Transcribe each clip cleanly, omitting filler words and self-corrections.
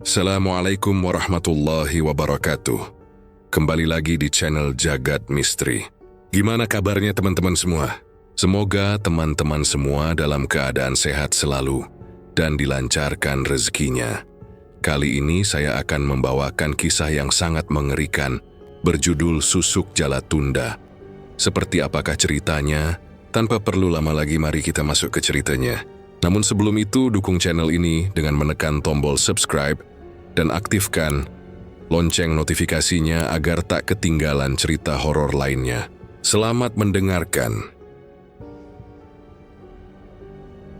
Assalamualaikum warahmatullahi wabarakatuh. Kembali lagi di channel Jagat Misteri. Gimana kabarnya teman-teman semua? Semoga teman-teman semua dalam keadaan sehat selalu dan dilancarkan rezekinya. Kali ini saya akan membawakan kisah yang sangat mengerikan berjudul Susuk Jalatunda. Seperti apakah ceritanya? Tanpa perlu lama lagi, mari kita masuk ke ceritanya. Namun sebelum itu, dukung channel ini dengan menekan tombol subscribe dan aktifkan lonceng notifikasinya agar tak ketinggalan cerita horor lainnya. Selamat mendengarkan.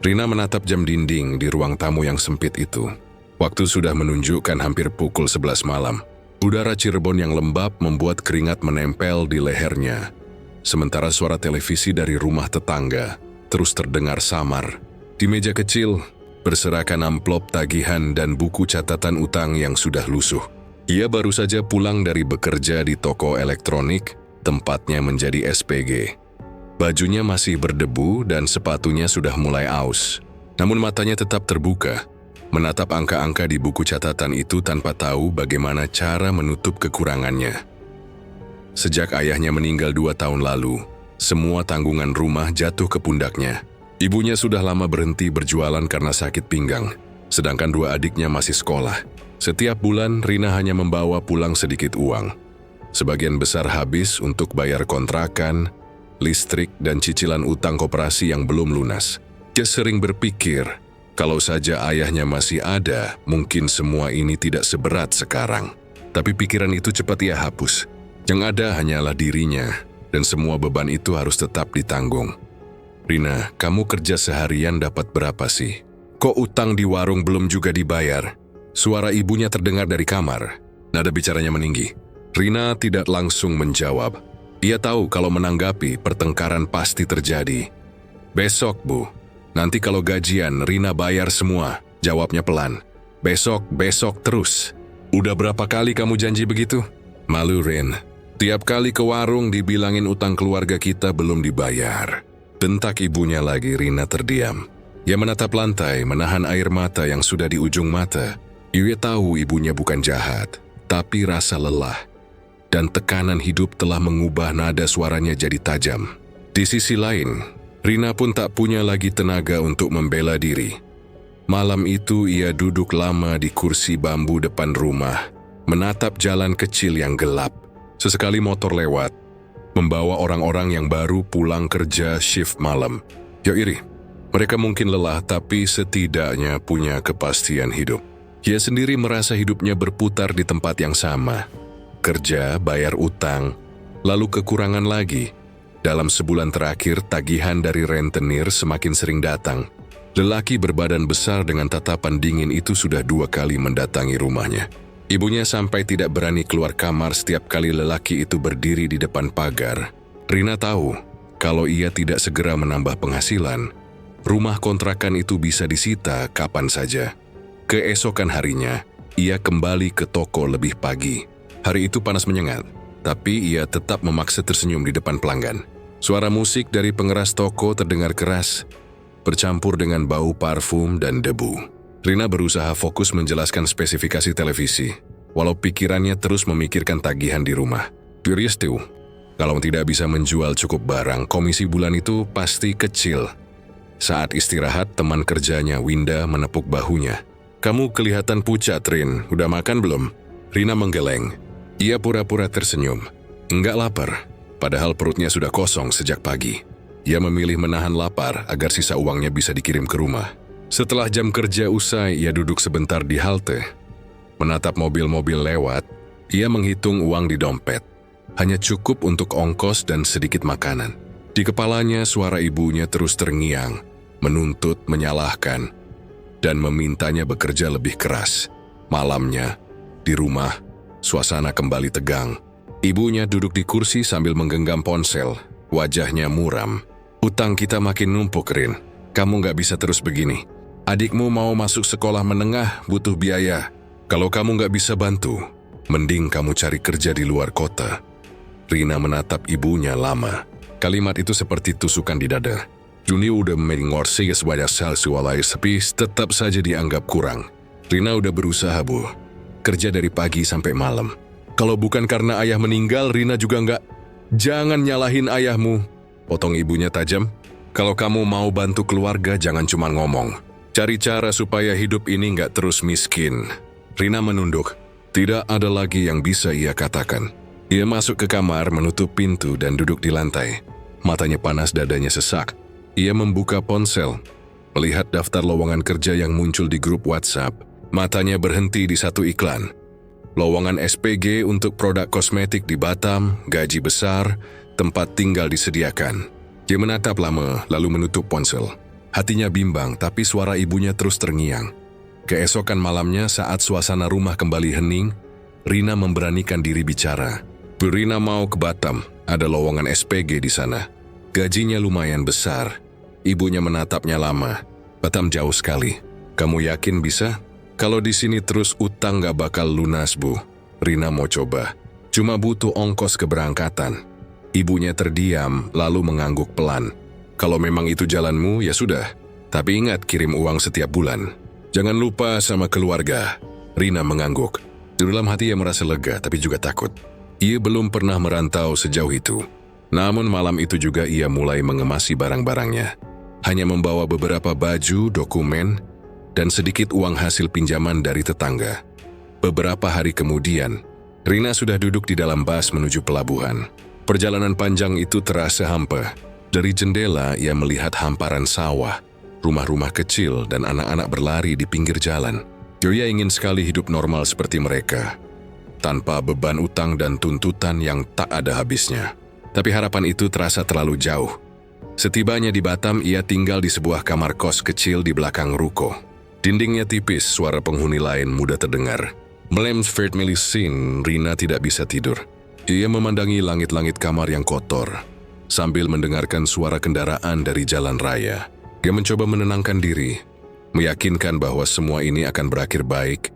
Rina menatap jam dinding di ruang tamu yang sempit itu. Waktu sudah menunjukkan hampir pukul 11 malam. Udara Cirebon yang lembab membuat keringat menempel di lehernya. Sementara suara televisi dari rumah tetangga terus terdengar samar. Di meja kecil, berserakan amplop tagihan dan buku catatan utang yang sudah lusuh. Ia baru saja pulang dari bekerja di toko elektronik, tempatnya menjadi SPG. Bajunya masih berdebu dan sepatunya sudah mulai aus. Namun matanya tetap terbuka, menatap angka-angka di buku catatan itu tanpa tahu bagaimana cara menutup kekurangannya. Sejak ayahnya meninggal 2 tahun lalu, semua tanggungan rumah jatuh ke pundaknya. Ibunya sudah lama berhenti berjualan karena sakit pinggang, sedangkan 2 adiknya masih sekolah. Setiap bulan, Rina hanya membawa pulang sedikit uang. Sebagian besar habis untuk bayar kontrakan, listrik, dan cicilan utang koperasi yang belum lunas. Dia sering berpikir, kalau saja ayahnya masih ada, mungkin semua ini tidak seberat sekarang. Tapi pikiran itu cepat ia hapus. Yang ada hanyalah dirinya, dan semua beban itu harus tetap ditanggung. Rina, kamu kerja seharian dapat berapa sih? Kok utang di warung belum juga dibayar? Suara ibunya terdengar dari kamar. Nada bicaranya meninggi. Rina tidak langsung menjawab. Ia tahu kalau menanggapi pertengkaran pasti terjadi. Besok, Bu. Nanti kalau gajian, Rina bayar semua. Jawabnya pelan. Besok terus. Udah berapa kali kamu janji begitu? Malu, Rin. Tiap kali ke warung dibilangin utang keluarga kita belum dibayar. Bentak ibunya lagi. Rina terdiam. Ia menatap lantai, menahan air mata yang sudah di ujung mata. Ia tahu ibunya bukan jahat, tapi rasa lelah dan tekanan hidup telah mengubah nada suaranya jadi tajam. Di sisi lain, Rina pun tak punya lagi tenaga untuk membela diri. Malam itu ia duduk lama di kursi bambu depan rumah, menatap jalan kecil yang gelap. Sesekali motor lewat, membawa orang-orang yang baru pulang kerja shift malam. Ya iri, mereka mungkin lelah tapi setidaknya punya kepastian hidup. Ia sendiri merasa hidupnya berputar di tempat yang sama. Kerja, bayar utang, lalu kekurangan lagi. Dalam sebulan terakhir, tagihan dari rentenir semakin sering datang. Lelaki berbadan besar dengan tatapan dingin itu sudah 2 kali mendatangi rumahnya. Ibunya sampai tidak berani keluar kamar setiap kali lelaki itu berdiri di depan pagar. Rina tahu, kalau ia tidak segera menambah penghasilan, rumah kontrakan itu bisa disita kapan saja. Keesokan harinya, ia kembali ke toko lebih pagi. Hari itu panas menyengat, tapi ia tetap memaksa tersenyum di depan pelanggan. Suara musik dari pengeras toko terdengar keras, bercampur dengan bau parfum dan debu. Rina berusaha fokus menjelaskan spesifikasi televisi, walau pikirannya terus memikirkan tagihan di rumah. Curious tuh, kalau tidak bisa menjual cukup barang, komisi bulan itu pasti kecil. Saat istirahat, teman kerjanya, Winda, menepuk bahunya. Kamu kelihatan pucat, Rin. Udah makan belum? Rina menggeleng. Ia pura-pura tersenyum. Enggak lapar, padahal perutnya sudah kosong sejak pagi. Ia memilih menahan lapar agar sisa uangnya bisa dikirim ke rumah. Setelah jam kerja usai, ia duduk sebentar di halte. Menatap mobil-mobil lewat, ia menghitung uang di dompet. Hanya cukup untuk ongkos dan sedikit makanan. Di kepalanya suara ibunya terus terngiang, menuntut, menyalahkan, dan memintanya bekerja lebih keras. Malamnya, di rumah, suasana kembali tegang. Ibunya duduk di kursi sambil menggenggam ponsel. Wajahnya muram. Utang kita makin numpuk, Rin. Kamu gak bisa terus begini. Adikmu mau masuk sekolah menengah, butuh biaya. Kalau kamu gak bisa bantu, mending kamu cari kerja di luar kota. Rina menatap ibunya lama. Kalimat itu seperti tusukan di dada. Juni udah mengorsi sebanyak seksualais, tapi tetap saja dianggap kurang. Rina udah berusaha, Bu. Kerja dari pagi sampai malam. Kalau bukan karena ayah meninggal, Rina juga nggak. Jangan nyalahin ayahmu, potong ibunya tajam. Kalau kamu mau bantu keluarga, jangan cuma ngomong. Cari cara supaya hidup ini nggak terus miskin. Rina menunduk. Tidak ada lagi yang bisa ia katakan. Ia masuk ke kamar, menutup pintu dan duduk di lantai. Matanya panas, dadanya sesak. Ia membuka ponsel. Melihat daftar lowongan kerja yang muncul di grup WhatsApp, matanya berhenti di satu iklan. Lowongan SPG untuk produk kosmetik di Batam, gaji besar, tempat tinggal disediakan. Dia menatap lama, lalu menutup ponsel. Hatinya bimbang, tapi suara ibunya terus terngiang. Keesokan malamnya saat suasana rumah kembali hening, Rina memberanikan diri bicara. Bu, Rina mau ke Batam, ada lowongan SPG di sana. Gajinya lumayan besar. Ibunya menatapnya lama. Batam jauh sekali. Kamu yakin bisa? Kalau di sini terus utang gak bakal lunas, Bu. Rina mau coba. Cuma butuh ongkos keberangkatan. Ibunya terdiam, lalu mengangguk pelan. Kalau memang itu jalanmu, ya sudah. Tapi ingat kirim uang setiap bulan. Jangan lupa sama keluarga. Rina mengangguk. Di dalam hati ia merasa lega, tapi juga takut. Ia belum pernah merantau sejauh itu. Namun malam itu juga ia mulai mengemasi barang-barangnya. Hanya membawa beberapa baju, dokumen, dan sedikit uang hasil pinjaman dari tetangga. Beberapa hari kemudian, Rina sudah duduk di dalam bus menuju pelabuhan. Perjalanan panjang itu terasa hampa. Dari jendela, ia melihat hamparan sawah, rumah-rumah kecil, dan anak-anak berlari di pinggir jalan. Ia ingin sekali hidup normal seperti mereka, tanpa beban utang dan tuntutan yang tak ada habisnya. Tapi harapan itu terasa terlalu jauh. Setibanya di Batam, ia tinggal di sebuah kamar kos kecil di belakang ruko. Dindingnya tipis, suara penghuni lain mudah terdengar. Melihat scene, Rina tidak bisa tidur. Ia memandangi langit-langit kamar yang kotor, sambil mendengarkan suara kendaraan dari jalan raya. Dia mencoba menenangkan diri, meyakinkan bahwa semua ini akan berakhir baik.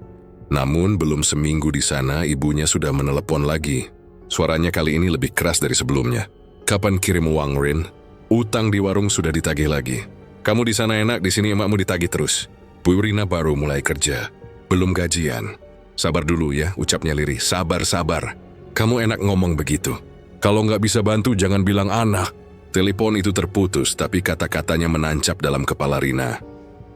Namun belum seminggu di sana, ibunya sudah menelepon lagi. Suaranya kali ini lebih keras dari sebelumnya. Kapan kirim uang, Rin? Utang di warung sudah ditagih lagi. Kamu di sana enak, di sini emakmu ditagih terus. Bu Rina baru mulai kerja, belum gajian. Sabar dulu ya, ucapnya lirih. Sabar. Kamu enak ngomong begitu. Kalau nggak bisa bantu, jangan bilang anak. Telepon itu terputus, tapi kata-katanya menancap dalam kepala Rina.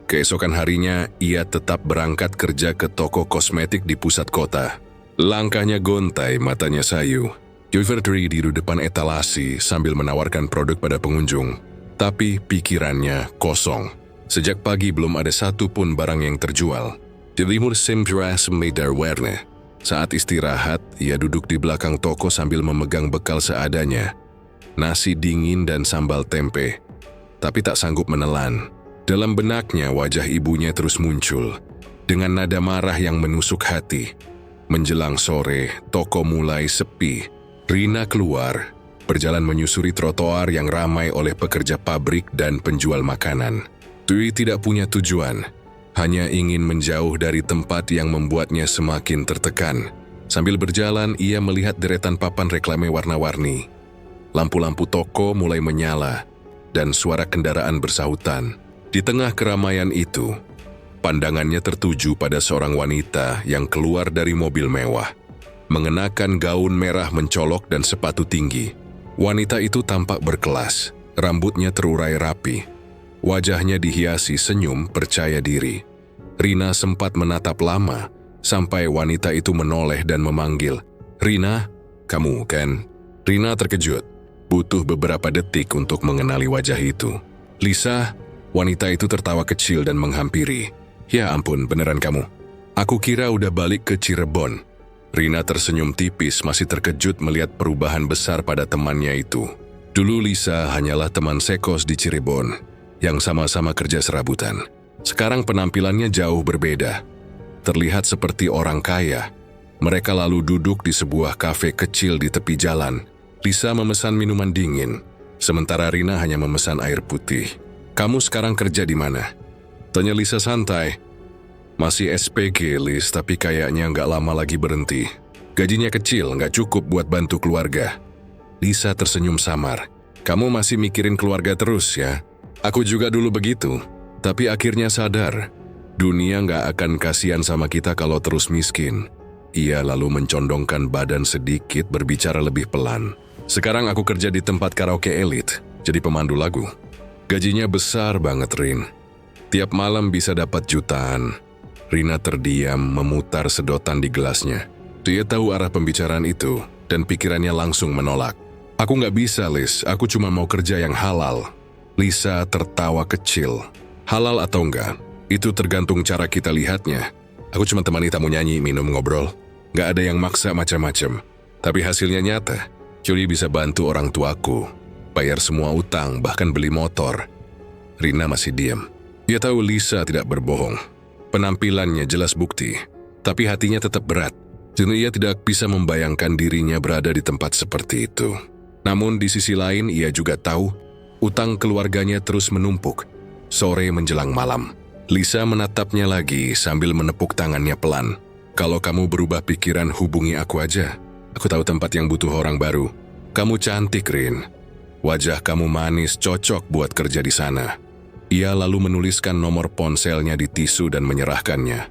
Keesokan harinya, ia tetap berangkat kerja ke toko kosmetik di pusat kota. Langkahnya gontai, matanya sayu. Dia berdiri di depan etalasi sambil menawarkan produk pada pengunjung. Tapi pikirannya kosong. Sejak pagi belum ada satupun barang yang terjual. Di timur Sempras Medar Warna. Saat istirahat, ia duduk di belakang toko sambil memegang bekal seadanya. Nasi dingin dan sambal tempe. Tapi tak sanggup menelan. Dalam benaknya wajah ibunya terus muncul. Dengan nada marah yang menusuk hati. Menjelang sore, toko mulai sepi. Rina keluar, berjalan menyusuri trotoar yang ramai oleh pekerja pabrik dan penjual makanan. Dwi tidak punya tujuan, hanya ingin menjauh dari tempat yang membuatnya semakin tertekan. Sambil berjalan, ia melihat deretan papan reklame warna-warni. Lampu-lampu toko mulai menyala, dan suara kendaraan bersahutan. Di tengah keramaian itu, pandangannya tertuju pada seorang wanita yang keluar dari mobil mewah. Mengenakan gaun merah mencolok dan sepatu tinggi. Wanita itu tampak berkelas, rambutnya terurai rapi. Wajahnya dihiasi senyum percaya diri. Rina sempat menatap lama, sampai wanita itu menoleh dan memanggil, "Rina, kamu kan?" Rina terkejut, butuh beberapa detik untuk mengenali wajah itu. "Lisa," wanita itu tertawa kecil dan menghampiri. "Ya ampun, beneran kamu. Aku kira udah balik ke Cirebon." Rina tersenyum tipis, masih terkejut melihat perubahan besar pada temannya itu. Dulu Lisa hanyalah teman sekos di Cirebon, yang sama-sama kerja serabutan. Sekarang penampilannya jauh berbeda. Terlihat seperti orang kaya. Mereka lalu duduk di sebuah kafe kecil di tepi jalan. Lisa memesan minuman dingin, sementara Rina hanya memesan air putih. "Kamu sekarang kerja di mana?" tanya Lisa santai. "Masih SPG, Lis, tapi kayaknya nggak lama lagi berhenti. Gajinya kecil, nggak cukup buat bantu keluarga." Lisa tersenyum samar. "Kamu masih mikirin keluarga terus ya? Aku juga dulu begitu, tapi akhirnya sadar. Dunia nggak akan kasihan sama kita kalau terus miskin. Ia lalu mencondongkan badan sedikit berbicara lebih pelan. Sekarang aku kerja di tempat karaoke elit, jadi pemandu lagu. Gajinya besar banget, Rin. Tiap malam bisa dapat jutaan. Rina terdiam memutar sedotan di gelasnya. Dia tahu arah pembicaraan itu dan pikirannya langsung menolak. Aku nggak bisa, Lis. Aku cuma mau kerja yang halal. Lisa tertawa kecil. Halal atau enggak? Itu tergantung cara kita lihatnya. Aku cuma temani tamu nyanyi, minum, ngobrol. Nggak ada yang maksa macam-macam. Tapi hasilnya nyata. Julie bisa bantu orang tuaku. Bayar semua utang, bahkan beli motor. Rina masih diam. Dia tahu Lisa tidak berbohong. Penampilannya jelas bukti. Tapi hatinya tetap berat. Dan ia tidak bisa membayangkan dirinya berada di tempat seperti itu. Namun di sisi lain ia juga tahu utang keluarganya terus menumpuk. Sore menjelang malam. Lisa menatapnya lagi sambil menepuk tangannya pelan. Kalau kamu berubah pikiran, hubungi aku aja. Aku tahu tempat yang butuh orang baru. Kamu cantik, Rin. Wajah kamu manis, cocok buat kerja di sana. Ia lalu menuliskan nomor ponselnya di tisu dan menyerahkannya.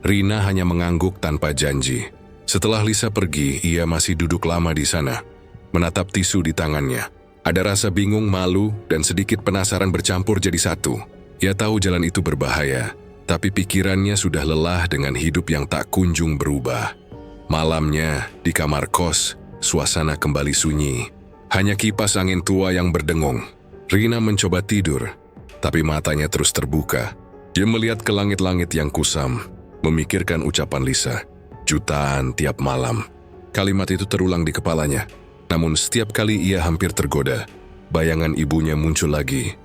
Rina hanya mengangguk tanpa janji. Setelah Lisa pergi, ia masih duduk lama di sana, menatap tisu di tangannya. Ada rasa bingung, malu, dan sedikit penasaran bercampur jadi satu. Ia tahu jalan itu berbahaya, tapi pikirannya sudah lelah dengan hidup yang tak kunjung berubah. Malamnya, di kamar kos, suasana kembali sunyi. Hanya kipas angin tua yang berdengung. Rina mencoba tidur, tapi matanya terus terbuka. Dia melihat ke langit-langit yang kusam, memikirkan ucapan Lisa. Jutaan tiap malam. Kalimat itu terulang di kepalanya. Namun setiap kali ia hampir tergoda, bayangan ibunya muncul lagi.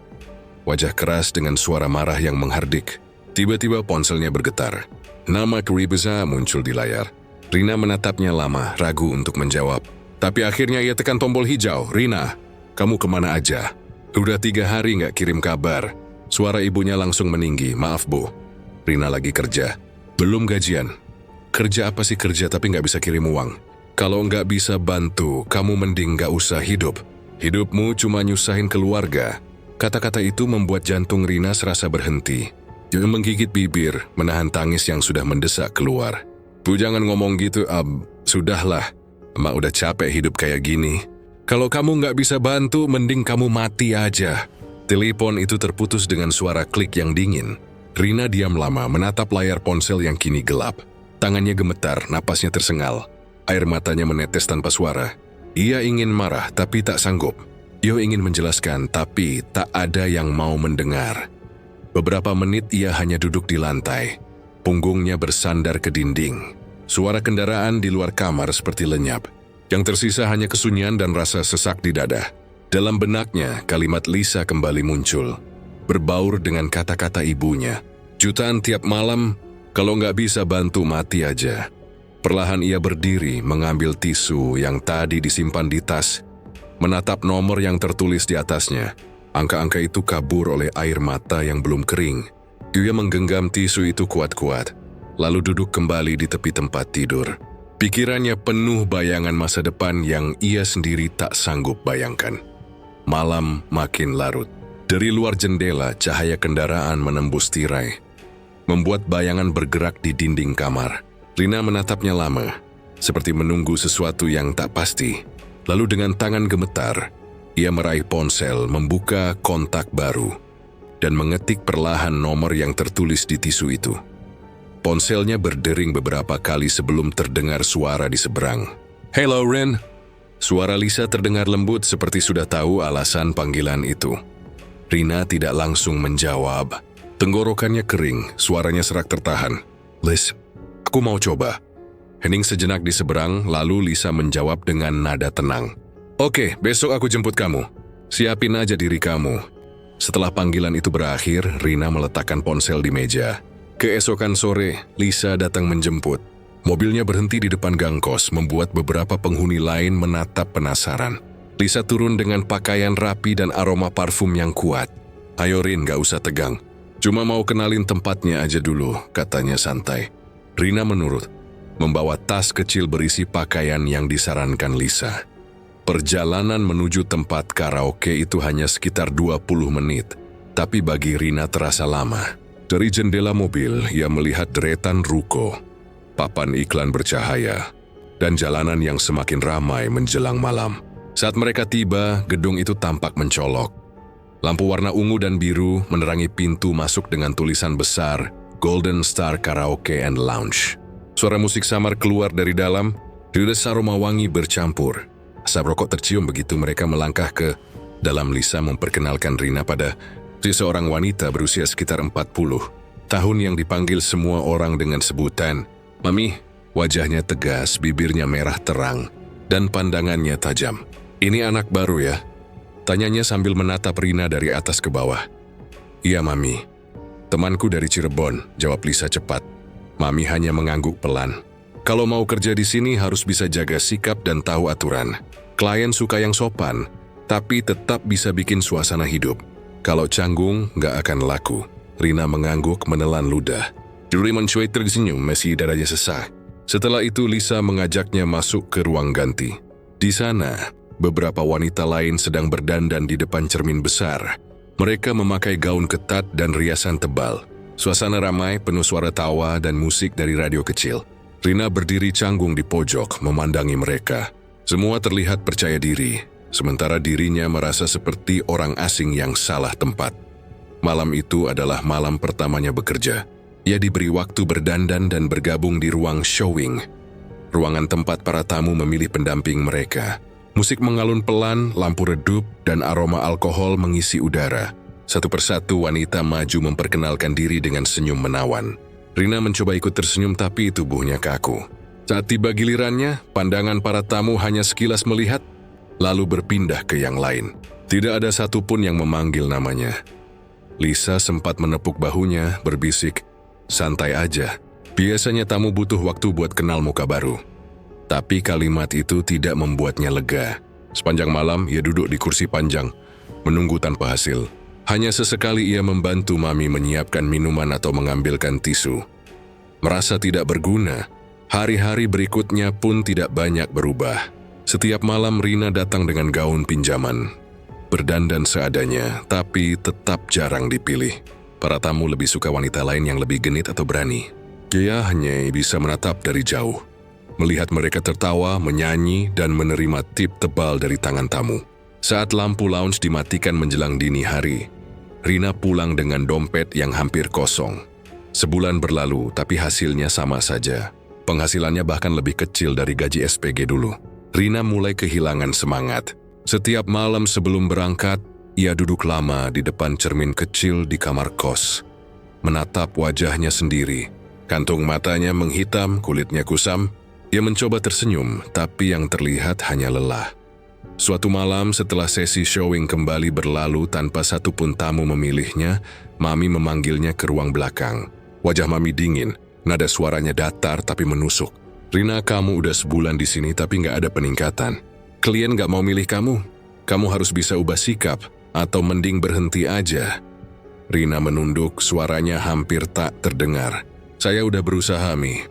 Wajah keras dengan suara marah yang menghardik. Tiba-tiba ponselnya bergetar. Nama Kribiza muncul di layar. Rina menatapnya lama, ragu untuk menjawab. Tapi akhirnya ia tekan tombol hijau. Rina, kamu kemana aja? Udah 3 hari nggak kirim kabar. Suara ibunya langsung meninggi. Maaf, Bu. Rina lagi kerja. Belum gajian. Kerja apa sih kerja tapi nggak bisa kirim uang? Kalau nggak bisa bantu, kamu mending nggak usah hidup. Hidupmu cuma nyusahin keluarga. Kata-kata itu membuat jantung Rina serasa berhenti. Dia menggigit bibir, menahan tangis yang sudah mendesak keluar. Bu, jangan ngomong gitu, Ab. Sudahlah, Emak udah capek hidup kayak gini. Kalau kamu nggak bisa bantu, mending kamu mati aja. Telepon itu terputus dengan suara klik yang dingin. Rina diam lama menatap layar ponsel yang kini gelap. Tangannya gemetar, napasnya tersengal. Air matanya menetes tanpa suara. Ia ingin marah, tapi tak sanggup. Ia ingin menjelaskan, tapi tak ada yang mau mendengar. Beberapa menit ia hanya duduk di lantai. Punggungnya bersandar ke dinding. Suara kendaraan di luar kamar seperti lenyap. Yang tersisa hanya kesunyian dan rasa sesak di dada. Dalam benaknya, kalimat Lisa kembali muncul. Berbaur dengan kata-kata ibunya. Jutaan tiap malam, kalau nggak bisa bantu mati aja. Perlahan ia berdiri, mengambil tisu yang tadi disimpan di tas. Menatap nomor yang tertulis di atasnya. Angka-angka itu kabur oleh air mata yang belum kering. Ia menggenggam tisu itu kuat-kuat, lalu duduk kembali di tepi tempat tidur. Pikirannya penuh bayangan masa depan yang ia sendiri tak sanggup bayangkan. Malam makin larut. Dari luar jendela, cahaya kendaraan menembus tirai, membuat bayangan bergerak di dinding kamar. Rina menatapnya lama, seperti menunggu sesuatu yang tak pasti. Lalu dengan tangan gemetar, ia meraih ponsel, membuka kontak baru, dan mengetik perlahan nomor yang tertulis di tisu itu. Ponselnya berdering beberapa kali sebelum terdengar suara di seberang. "Hello, Rin." Suara Lisa terdengar lembut seperti sudah tahu alasan panggilan itu. Rina tidak langsung menjawab. Tenggorokannya kering, suaranya serak tertahan. "Liz, aku mau coba." Hening sejenak di seberang, lalu Lisa menjawab dengan nada tenang. "Oke, besok aku jemput kamu. Siapin aja diri kamu." Setelah panggilan itu berakhir, Rina meletakkan ponsel di meja. Keesokan sore, Lisa datang menjemput. Mobilnya berhenti di depan gang kos, membuat beberapa penghuni lain menatap penasaran. Lisa turun dengan pakaian rapi dan aroma parfum yang kuat. "Ayo Rin, gak usah tegang. Cuma mau kenalin tempatnya aja dulu," katanya santai. Rina menurut, membawa tas kecil berisi pakaian yang disarankan Lisa. Perjalanan menuju tempat karaoke itu hanya sekitar 20 menit, tapi bagi Rina terasa lama. Dari jendela mobil, ia melihat deretan ruko, papan iklan bercahaya, dan jalanan yang semakin ramai menjelang malam. Saat mereka tiba, gedung itu tampak mencolok. Lampu warna ungu dan biru menerangi pintu masuk dengan tulisan besar Golden Star Karaoke and Lounge. Suara musik samar keluar dari dalam, hirup aroma wangi bercampur. Asap rokok tercium begitu mereka melangkah ke dalam. Lisa memperkenalkan Rina pada seorang wanita berusia sekitar 40 tahun yang dipanggil semua orang dengan sebutan Mami. Wajahnya tegas, bibirnya merah terang, dan pandangannya tajam. "Ini anak baru ya?" tanyanya sambil menatap Rina dari atas ke bawah. "Iya, Mami. Temanku dari Cirebon," jawab Lisa cepat. Mami hanya mengangguk pelan. "Kalau mau kerja di sini harus bisa jaga sikap dan tahu aturan. Klien suka yang sopan, tapi tetap bisa bikin suasana hidup. Kalau canggung, nggak akan laku." Rina mengangguk menelan ludah. Juri mencuit tersenyum, meski dadanya sesak. Setelah itu Lisa mengajaknya masuk ke ruang ganti. Di sana, beberapa wanita lain sedang berdandan di depan cermin besar. Mereka memakai gaun ketat dan riasan tebal. Suasana ramai, penuh suara tawa dan musik dari radio kecil. Rina berdiri canggung di pojok, memandangi mereka. Semua terlihat percaya diri, sementara dirinya merasa seperti orang asing yang salah tempat. Malam itu adalah malam pertamanya bekerja. Ia diberi waktu berdandan dan bergabung di ruang showing, ruangan tempat para tamu memilih pendamping mereka. Musik mengalun pelan, lampu redup, dan aroma alkohol mengisi udara. Satu persatu wanita maju memperkenalkan diri dengan senyum menawan. Rina mencoba ikut tersenyum tapi tubuhnya kaku. Saat tiba gilirannya, pandangan para tamu hanya sekilas melihat, lalu berpindah ke yang lain. Tidak ada satupun yang memanggil namanya. Lisa sempat menepuk bahunya, berbisik, "Santai aja. Biasanya tamu butuh waktu buat kenal muka baru." Tapi kalimat itu tidak membuatnya lega. Sepanjang malam, ia duduk di kursi panjang, menunggu tanpa hasil. Hanya sesekali ia membantu Mami menyiapkan minuman atau mengambilkan tisu. Merasa tidak berguna, hari-hari berikutnya pun tidak banyak berubah. Setiap malam Rina datang dengan gaun pinjaman. Berdandan seadanya, tapi tetap jarang dipilih. Para tamu lebih suka wanita lain yang lebih genit atau berani. Dia hanya bisa menatap dari jauh, melihat mereka tertawa, menyanyi, dan menerima tip tebal dari tangan tamu. Saat lampu lounge dimatikan menjelang dini hari, Rina pulang dengan dompet yang hampir kosong. Sebulan berlalu, tapi hasilnya sama saja. Penghasilannya bahkan lebih kecil dari gaji SPG dulu. Rina mulai kehilangan semangat. Setiap malam sebelum berangkat, ia duduk lama di depan cermin kecil di kamar kos, menatap wajahnya sendiri. Kantung matanya menghitam, kulitnya kusam. Ia mencoba tersenyum, tapi yang terlihat hanya lelah. Suatu malam setelah sesi showing kembali berlalu tanpa satupun tamu memilihnya, Mami memanggilnya ke ruang belakang. Wajah Mami dingin, nada suaranya datar tapi menusuk. "Rina, kamu udah sebulan di sini tapi nggak ada peningkatan. Klien nggak mau milih kamu. Kamu harus bisa ubah sikap, atau mending berhenti aja." Rina menunduk, suaranya hampir tak terdengar. "Saya udah berusaha, Mi.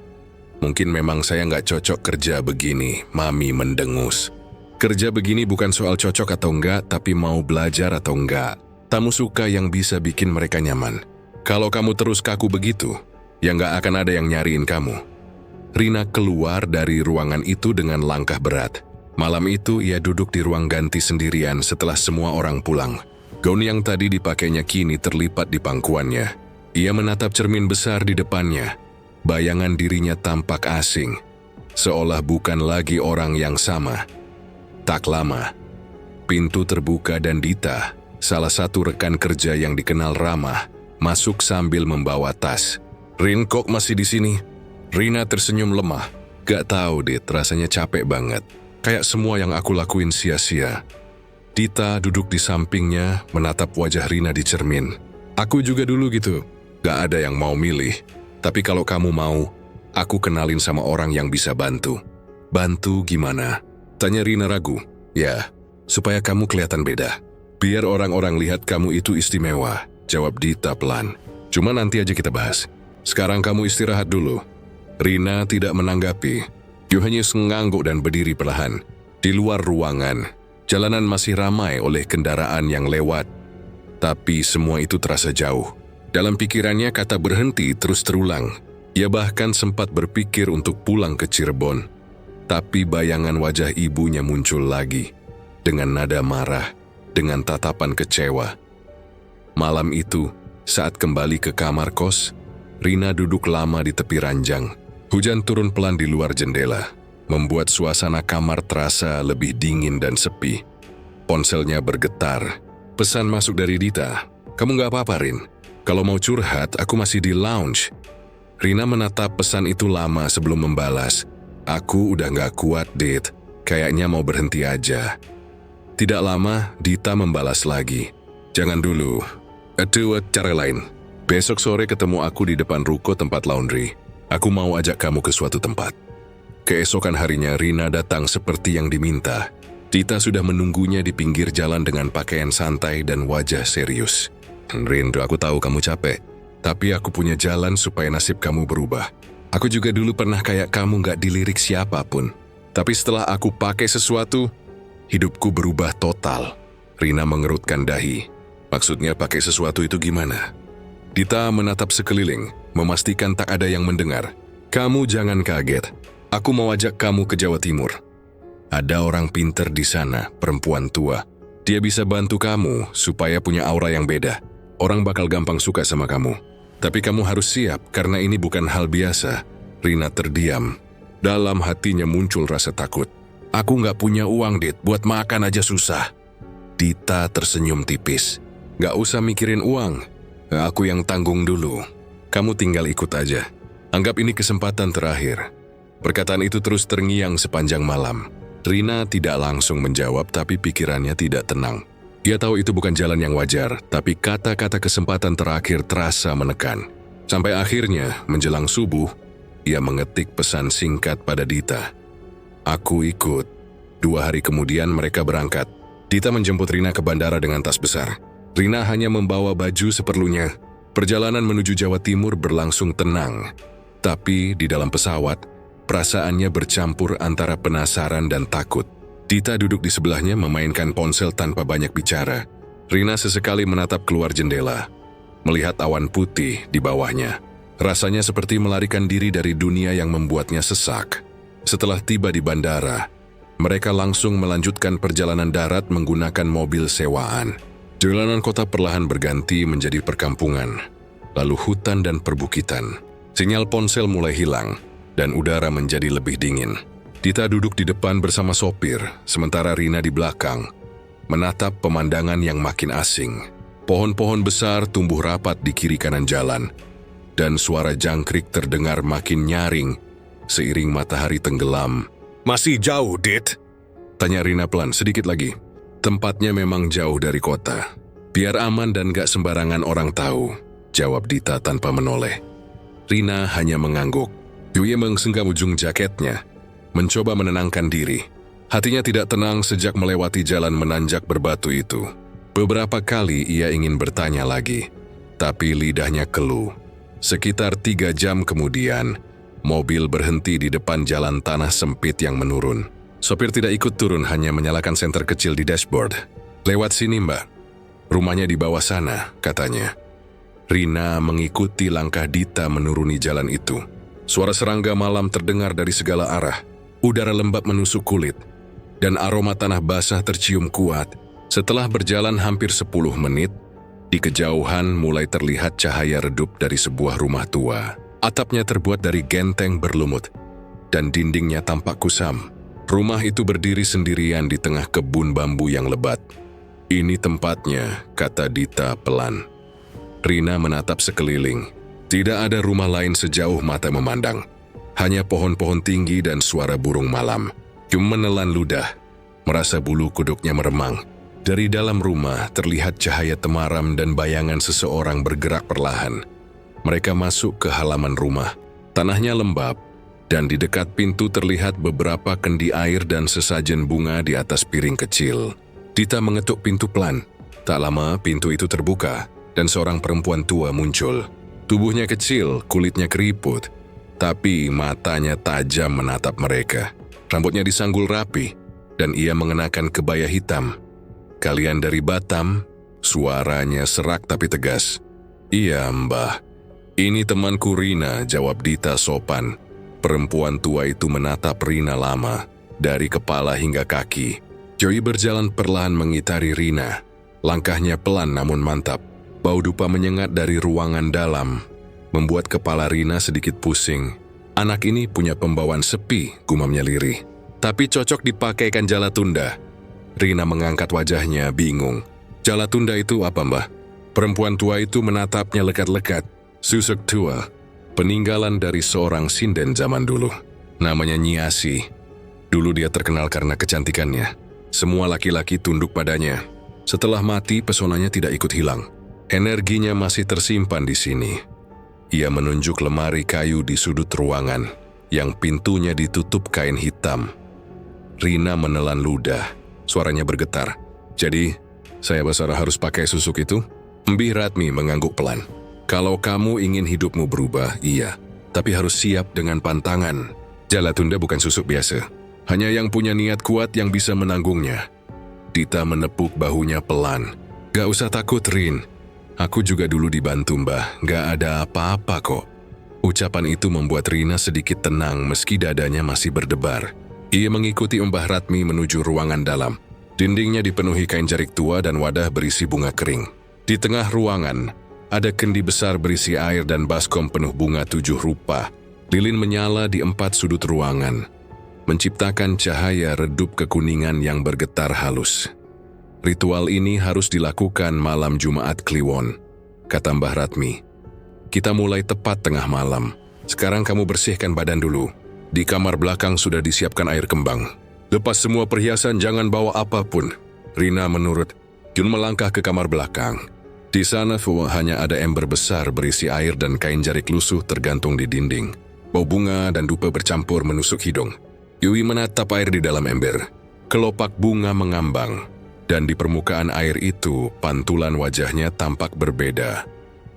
Mungkin memang saya nggak cocok kerja begini." Mami mendengus. "Kerja begini bukan soal cocok atau enggak, tapi mau belajar atau enggak. Tamu suka yang bisa bikin mereka nyaman. Kalau kamu terus kaku begitu, ya nggak akan ada yang nyariin kamu." Rina keluar dari ruangan itu dengan langkah berat. Malam itu ia duduk di ruang ganti sendirian setelah semua orang pulang. Gaun yang tadi dipakainya kini terlipat di pangkuannya. Ia menatap cermin besar di depannya. Bayangan dirinya tampak asing, seolah bukan lagi orang yang sama. Tak lama, pintu terbuka dan Dita, salah satu rekan kerja yang dikenal ramah, masuk sambil membawa tas. "Rin, kok masih di sini?" Rina tersenyum lemah. "Gak tahu, Dit, rasanya capek banget. Kayak semua yang aku lakuin sia-sia." Dita duduk di sampingnya, menatap wajah Rina di cermin. "Aku juga dulu gitu. Gak ada yang mau milih. Tapi kalau kamu mau, aku kenalin sama orang yang bisa bantu." "Bantu gimana?" tanya Rina ragu. "Ya, supaya kamu kelihatan beda. Biar orang-orang lihat kamu itu istimewa," jawab Dita pelan. "Cuma nanti aja kita bahas. Sekarang kamu istirahat dulu." Rina tidak menanggapi. Dia hanya mengangguk dan berdiri perlahan. Di luar ruangan, jalanan masih ramai oleh kendaraan yang lewat. Tapi semua itu terasa jauh. Dalam pikirannya kata berhenti terus terulang. Ia bahkan sempat berpikir untuk pulang ke Cirebon. Tapi bayangan wajah ibunya muncul lagi. Dengan nada marah, dengan tatapan kecewa. Malam itu, saat kembali ke kamar kos, Rina duduk lama di tepi ranjang. Hujan turun pelan di luar jendela, membuat suasana kamar terasa lebih dingin dan sepi. Ponselnya bergetar. Pesan masuk dari Dita. "Kamu gak apa-apa, Rin? Kalau mau curhat, aku masih di lounge." Rina menatap pesan itu lama sebelum membalas. "Aku udah gak kuat, Dit. Kayaknya mau berhenti aja." Tidak lama, Dita membalas lagi. "Jangan dulu. Ada cara lain. Besok sore ketemu aku di depan ruko tempat laundry. Aku mau ajak kamu ke suatu tempat." Keesokan harinya Rina datang seperti yang diminta. Dita sudah menunggunya di pinggir jalan dengan pakaian santai dan wajah serius. "Rin, aku tahu kamu capek. Tapi aku punya jalan supaya nasib kamu berubah. Aku juga dulu pernah kayak kamu gak dilirik siapapun. Tapi setelah aku pakai sesuatu, hidupku berubah total." Rina mengerutkan dahi. "Maksudnya pakai sesuatu itu gimana?" Dita menatap sekeliling, memastikan tak ada yang mendengar. "Kamu jangan kaget. Aku mau ajak kamu ke Jawa Timur. Ada orang pinter di sana, perempuan tua. Dia bisa bantu kamu supaya punya aura yang beda. Orang bakal gampang suka sama kamu. Tapi kamu harus siap karena ini bukan hal biasa." Rina terdiam. Dalam hatinya muncul rasa takut. "Aku gak punya uang, Dit. Buat makan aja susah." Dita tersenyum tipis. "Gak usah mikirin uang. Aku yang tanggung dulu. Kamu tinggal ikut aja. Anggap ini kesempatan terakhir." Perkataan itu terus terngiang sepanjang malam. Rina tidak langsung menjawab, tapi pikirannya tidak tenang. Dia tahu itu bukan jalan yang wajar, tapi kata-kata kesempatan terakhir terasa menekan. Sampai akhirnya, menjelang subuh, ia mengetik pesan singkat pada Dita. "Aku ikut." 2 hari kemudian mereka berangkat. Dita menjemput Rina ke bandara dengan tas besar. Rina hanya membawa baju seperlunya. Perjalanan menuju Jawa Timur berlangsung tenang. Tapi di dalam pesawat, perasaannya bercampur antara penasaran dan takut. Dita duduk di sebelahnya memainkan ponsel tanpa banyak bicara. Rina sesekali menatap keluar jendela, melihat awan putih di bawahnya. Rasanya seperti melarikan diri dari dunia yang membuatnya sesak. Setelah tiba di bandara, mereka langsung melanjutkan perjalanan darat menggunakan mobil sewaan. Jalanan kota perlahan berganti menjadi perkampungan, lalu hutan dan perbukitan. Sinyal ponsel mulai hilang, dan udara menjadi lebih dingin. Dita duduk di depan bersama sopir, sementara Rina di belakang, menatap pemandangan yang makin asing. Pohon-pohon besar tumbuh rapat di kiri kanan jalan, dan suara jangkrik terdengar makin nyaring seiring matahari tenggelam. "Masih jauh, Dit?" tanya Rina pelan. "Sedikit lagi. Tempatnya memang jauh dari kota. Biar aman dan gak sembarangan orang tahu," jawab Dita tanpa menoleh. Rina hanya mengangguk. Ia menggenggam ujung jaketnya, mencoba menenangkan diri. Hatinya tidak tenang sejak melewati jalan menanjak berbatu itu. Beberapa kali ia ingin bertanya lagi, tapi lidahnya keluh. Sekitar 3 jam kemudian, mobil berhenti di depan jalan tanah sempit yang menurun. Sopir tidak ikut turun, hanya menyalakan senter kecil di dashboard. "Lewat sini, Mbak. Rumahnya di bawah sana," katanya. Rina mengikuti langkah Dita menuruni jalan itu. Suara serangga malam terdengar dari segala arah. Udara lembab menusuk kulit, dan aroma tanah basah tercium kuat. Setelah berjalan hampir 10 menit, di kejauhan mulai terlihat cahaya redup dari sebuah rumah tua. Atapnya terbuat dari genteng berlumut, dan dindingnya tampak kusam. Rumah itu berdiri sendirian di tengah kebun bambu yang lebat. "Ini tempatnya," kata Dita pelan. Rina menatap sekeliling. Tidak ada rumah lain sejauh mata memandang. Hanya pohon-pohon tinggi dan suara burung malam. Cuma menelan ludah, merasa bulu kuduknya meremang. Dari dalam rumah terlihat cahaya temaram dan bayangan seseorang bergerak perlahan. Mereka masuk ke halaman rumah. Tanahnya lembab, dan di dekat pintu terlihat beberapa kendi air dan sesajen bunga di atas piring kecil. Dita mengetuk pintu pelan. Tak lama pintu itu terbuka, dan seorang perempuan tua muncul. Tubuhnya kecil, kulitnya keriput, tapi matanya tajam menatap mereka. Rambutnya disanggul rapi, dan ia mengenakan kebaya hitam. "Kalian dari Batam?" Suaranya serak tapi tegas. Iya, Mbah. Ini temanku Rina, jawab Dita sopan. Perempuan tua itu menatap Rina lama, dari kepala hingga kaki. Joey berjalan perlahan mengitari Rina. Langkahnya pelan namun mantap. Bau dupa menyengat dari ruangan dalam, membuat kepala Rina sedikit pusing. Anak ini punya pembawaan sepi, gumamnya lirih. Tapi cocok dipakaikan jala tunda. Rina mengangkat wajahnya, bingung. Jala tunda itu apa, Mbah? Perempuan tua itu menatapnya lekat-lekat. Susuk tua, peninggalan dari seorang sinden zaman dulu. Namanya Nyi Asi. Dulu dia terkenal karena kecantikannya. Semua laki-laki tunduk padanya. Setelah mati, pesonanya tidak ikut hilang. Energinya masih tersimpan di sini. Ia menunjuk lemari kayu di sudut ruangan, yang pintunya ditutup kain hitam. Rina menelan ludah, suaranya bergetar. Jadi, saya besar harus pakai susuk itu? Mbih Ratmi mengangguk pelan. Kalau kamu ingin hidupmu berubah, iya. Tapi harus siap dengan pantangan. Jala tunda bukan susuk biasa. Hanya yang punya niat kuat yang bisa menanggungnya. Dita menepuk bahunya pelan. Gak usah takut, Rin. Aku juga dulu dibantu, Mbah. Gak ada apa-apa kok. Ucapan itu membuat Rina sedikit tenang meski dadanya masih berdebar. Ia mengikuti Mbah Ratmi menuju ruangan dalam. Dindingnya dipenuhi kain jarik tua dan wadah berisi bunga kering. Di tengah ruangan, ada kendi besar berisi air dan baskom penuh bunga 7 rupa. Lilin menyala di 4 sudut ruangan, menciptakan cahaya redup kekuningan yang bergetar halus. Ritual ini harus dilakukan malam Jumat Kliwon, kata Mbah Ratmi. Kita mulai tepat tengah malam. Sekarang kamu bersihkan badan dulu. Di kamar belakang sudah disiapkan air kembang. Lepas semua perhiasan, jangan bawa apapun. Rina menurut. Jun melangkah ke kamar belakang. Di sana hanya ada ember besar berisi air dan kain jarik lusuh tergantung di dinding. Bau bunga dan dupa bercampur menusuk hidung. Yui menatap air di dalam ember. Kelopak bunga mengambang, dan di permukaan air itu pantulan wajahnya tampak berbeda.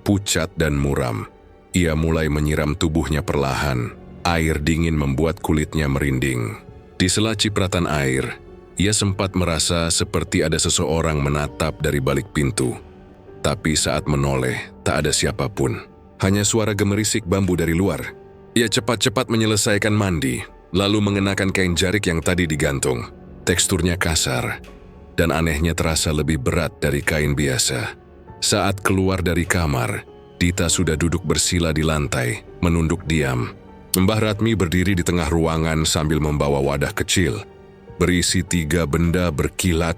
Pucat dan muram. Ia mulai menyiram tubuhnya perlahan. Air dingin membuat kulitnya merinding. Di sela cipratan air, ia sempat merasa seperti ada seseorang menatap dari balik pintu. Tapi saat menoleh, tak ada siapapun. Hanya suara gemerisik bambu dari luar. Ia cepat-cepat menyelesaikan mandi, lalu mengenakan kain jarik yang tadi digantung. Teksturnya kasar, dan anehnya terasa lebih berat dari kain biasa. Saat keluar dari kamar, Dita sudah duduk bersila di lantai, menunduk diam. Mbah Ratmi berdiri di tengah ruangan sambil membawa wadah kecil, berisi 3 benda berkilat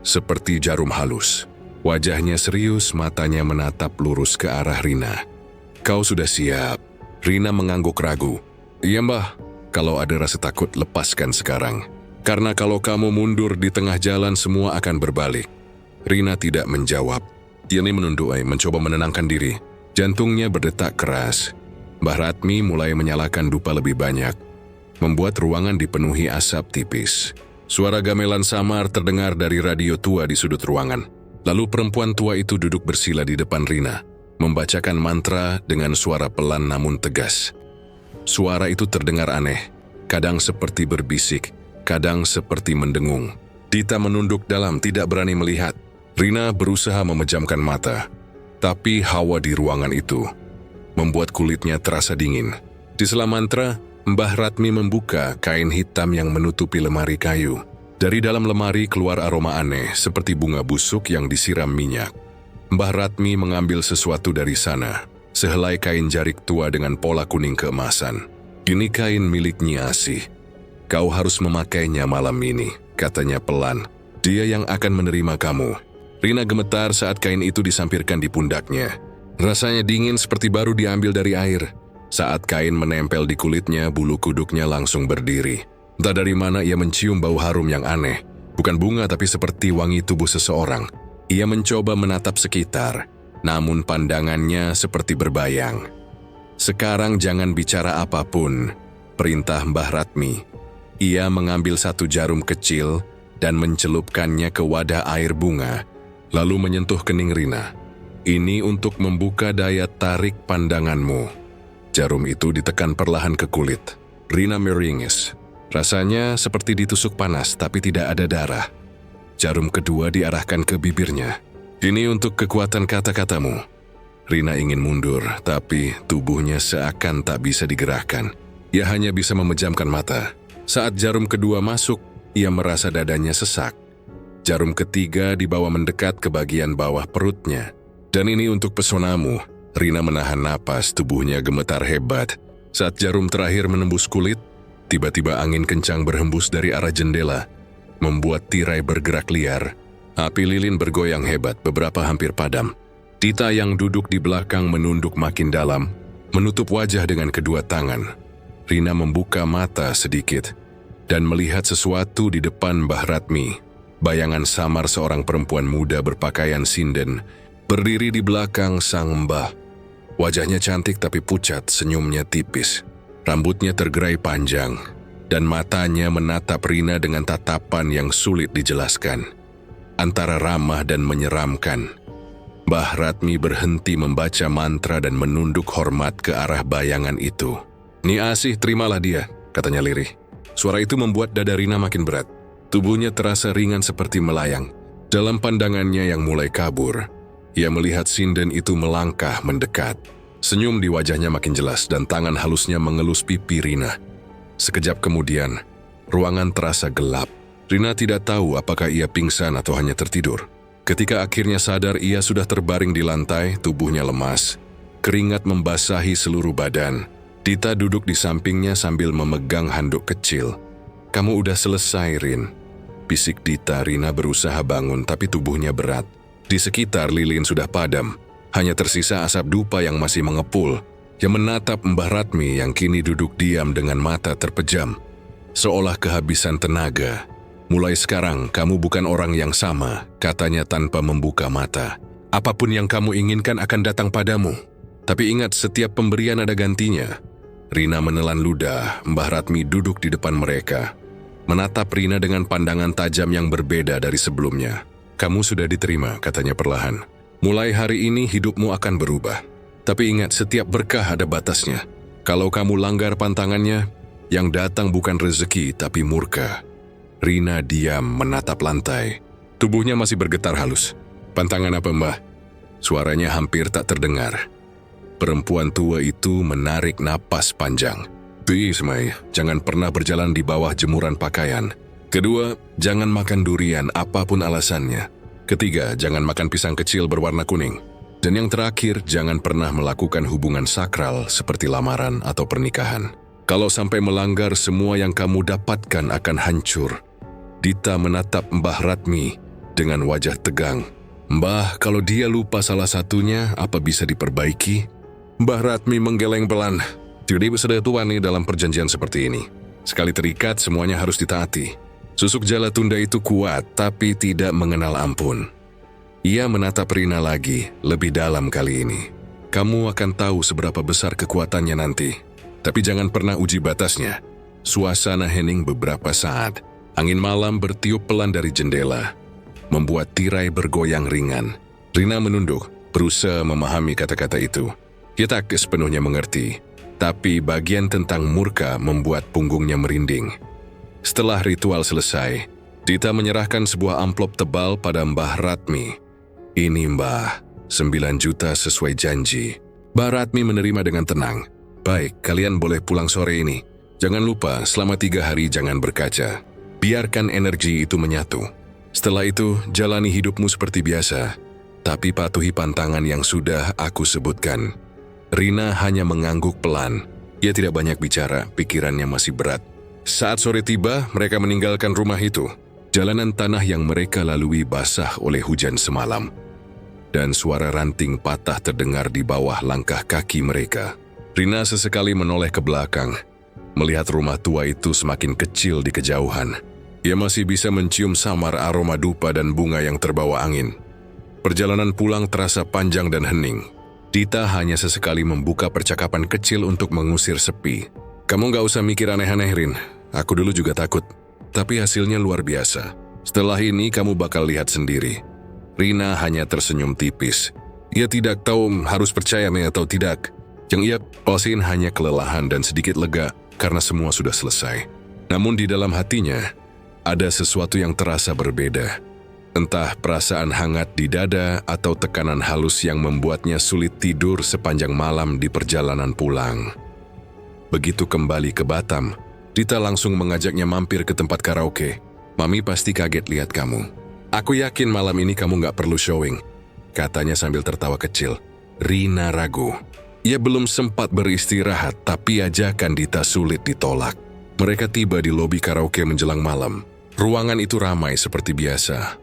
seperti jarum halus. Wajahnya serius, matanya menatap lurus ke arah Rina. Kau sudah siap? Rina mengangguk ragu. Iya, Mbah. Kalau ada rasa takut, lepaskan sekarang. Karena kalau kamu mundur di tengah jalan, semua akan berbalik. Rina tidak menjawab. Ia menunduk, mencoba menenangkan diri. Jantungnya berdetak keras. Mbah Ratmi mulai menyalakan dupa lebih banyak, membuat ruangan dipenuhi asap tipis. Suara gamelan samar terdengar dari radio tua di sudut ruangan. Lalu perempuan tua itu duduk bersila di depan Rina, membacakan mantra dengan suara pelan namun tegas. Suara itu terdengar aneh, kadang seperti berbisik, kadang seperti mendengung. Dita menunduk dalam, tidak berani melihat. Rina berusaha memejamkan mata, tapi hawa di ruangan itu membuat kulitnya terasa dingin. Di sela mantra, Mbah Ratmi membuka kain hitam yang menutupi lemari kayu. Dari dalam lemari keluar aroma aneh seperti bunga busuk yang disiram minyak. Mbah Ratmi mengambil sesuatu dari sana, sehelai kain jarik tua dengan pola kuning keemasan. Ini kain milik Nyi Asi. Kau harus memakainya malam ini, katanya pelan. Dia yang akan menerima kamu. Rina gemetar saat kain itu disampirkan di pundaknya. Rasanya dingin seperti baru diambil dari air. Saat kain menempel di kulitnya, bulu kuduknya langsung berdiri. Entah dari mana ia mencium bau harum yang aneh. Bukan bunga tapi seperti wangi tubuh seseorang. Ia mencoba menatap sekitar, namun pandangannya seperti berbayang. Sekarang jangan bicara apapun, perintah Mbah Ratmi. Ia mengambil 1 jarum kecil dan mencelupkannya ke wadah air bunga, lalu menyentuh kening Rina. Ini untuk membuka daya tarik pandanganmu. Jarum itu ditekan perlahan ke kulit. Rina meringis. Rasanya seperti ditusuk panas, tapi tidak ada darah. Jarum kedua diarahkan ke bibirnya. Ini untuk kekuatan kata-katamu. Rina ingin mundur, tapi tubuhnya seakan tak bisa digerakkan. Ia hanya bisa memejamkan mata. Saat jarum kedua masuk, ia merasa dadanya sesak. Jarum ketiga dibawa mendekat ke bagian bawah perutnya. Dan ini untuk pesonamu. Rina menahan napas, tubuhnya gemetar hebat. Saat jarum terakhir menembus kulit, tiba-tiba angin kencang berhembus dari arah jendela, membuat tirai bergerak liar. Api lilin bergoyang hebat, beberapa hampir padam. Dita yang duduk di belakang menunduk makin dalam, menutup wajah dengan kedua tangan. Rina membuka mata sedikit dan melihat sesuatu di depan Mbah Ratmi. Bayangan samar seorang perempuan muda berpakaian sinden, berdiri di belakang sang mbah. Wajahnya cantik tapi pucat, senyumnya tipis. Rambutnya tergerai panjang, dan matanya menatap Rina dengan tatapan yang sulit dijelaskan. Antara ramah dan menyeramkan. Mbah Ratmi berhenti membaca mantra dan menunduk hormat ke arah bayangan itu. "Ni Asih, terimalah dia," katanya lirih. Suara itu membuat dada Rina makin berat. Tubuhnya terasa ringan seperti melayang. Dalam pandangannya yang mulai kabur, ia melihat sinden itu melangkah mendekat. Senyum di wajahnya makin jelas dan tangan halusnya mengelus pipi Rina. Sekejap kemudian, ruangan terasa gelap. Rina tidak tahu apakah ia pingsan atau hanya tertidur. Ketika akhirnya sadar, ia sudah terbaring di lantai, tubuhnya lemas. Keringat membasahi seluruh badan. Dita duduk di sampingnya sambil memegang handuk kecil. "Kamu udah selesai, Rin," bisik Dita. Rina berusaha bangun tapi tubuhnya berat. Di sekitar lilin sudah padam. Hanya tersisa asap dupa yang masih mengepul, yang menatap Mbah Ratmi yang kini duduk diam dengan mata terpejam, seolah kehabisan tenaga. "Mulai sekarang, kamu bukan orang yang sama," katanya tanpa membuka mata. "Apapun yang kamu inginkan akan datang padamu. Tapi ingat, setiap pemberian ada gantinya." Rina menelan ludah. Mbah Ratmi duduk di depan mereka, menatap Rina dengan pandangan tajam yang berbeda dari sebelumnya. "Kamu sudah diterima," katanya perlahan. "Mulai hari ini hidupmu akan berubah. Tapi ingat, setiap berkah ada batasnya. Kalau kamu langgar pantangannya, yang datang bukan rezeki tapi murka." Rina diam menatap lantai. Tubuhnya masih bergetar halus. "Pantangan apa, Mbah?" Suaranya hampir tak terdengar. Perempuan tua itu menarik napas panjang. "Ismai, jangan pernah berjalan di bawah jemuran pakaian. Kedua, jangan makan durian apapun alasannya. Ketiga, jangan makan pisang kecil berwarna kuning. Dan yang terakhir, jangan pernah melakukan hubungan sakral seperti lamaran atau pernikahan. Kalau sampai melanggar, semua yang kamu dapatkan akan hancur." Dita menatap Mbah Ratmi dengan wajah tegang. "Mbah, kalau dia lupa salah satunya, apa bisa diperbaiki?" Mbah Ratmi menggeleng pelan. "Tidak sudah tua nih dalam perjanjian seperti ini. Sekali terikat, semuanya harus ditaati. Susuk jala tunda itu kuat, tapi tidak mengenal ampun." Ia menatap Rina lagi, lebih dalam kali ini. "Kamu akan tahu seberapa besar kekuatannya nanti. Tapi jangan pernah uji batasnya." Suasana hening beberapa saat. Angin malam bertiup pelan dari jendela, membuat tirai bergoyang ringan. Rina menunduk, berusaha memahami kata-kata itu. Ia tak sepenuhnya mengerti, tapi bagian tentang murka membuat punggungnya merinding. Setelah ritual selesai, Dita menyerahkan sebuah amplop tebal pada Mbah Ratmi. "Ini Mbah, 9 juta sesuai janji." Mbah Ratmi menerima dengan tenang. "Baik, kalian boleh pulang sore ini. Jangan lupa, selama 3 hari jangan berkaca. Biarkan energi itu menyatu. Setelah itu, jalani hidupmu seperti biasa, tapi patuhi pantangan yang sudah aku sebutkan." Rina hanya mengangguk pelan. Ia tidak banyak bicara, pikirannya masih berat. Saat sore tiba, mereka meninggalkan rumah itu. Jalanan tanah yang mereka lalui basah oleh hujan semalam. Dan suara ranting patah terdengar di bawah langkah kaki mereka. Rina sesekali menoleh ke belakang, melihat rumah tua itu semakin kecil di kejauhan. Ia masih bisa mencium samar aroma dupa dan bunga yang terbawa angin. Perjalanan pulang terasa panjang dan hening. Dita hanya sesekali membuka percakapan kecil untuk mengusir sepi. "Kamu gak usah mikir aneh-aneh, Rin. Aku dulu juga takut. Tapi hasilnya luar biasa. Setelah ini kamu bakal lihat sendiri." Rina hanya tersenyum tipis. Ia tidak tahu harus percaya atau tidak. Yang ia rasain hanya kelelahan dan sedikit lega karena semua sudah selesai. Namun di dalam hatinya, ada sesuatu yang terasa berbeda. Entah perasaan hangat di dada atau tekanan halus yang membuatnya sulit tidur sepanjang malam di perjalanan pulang. Begitu kembali ke Batam, Dita langsung mengajaknya mampir ke tempat karaoke. "Mami pasti kaget lihat kamu. Aku yakin malam ini kamu gak perlu showing," katanya sambil tertawa kecil. Rina ragu. Ia belum sempat beristirahat, tapi ajakan Dita sulit ditolak. Mereka tiba di lobi karaoke menjelang malam. Ruangan itu ramai seperti biasa.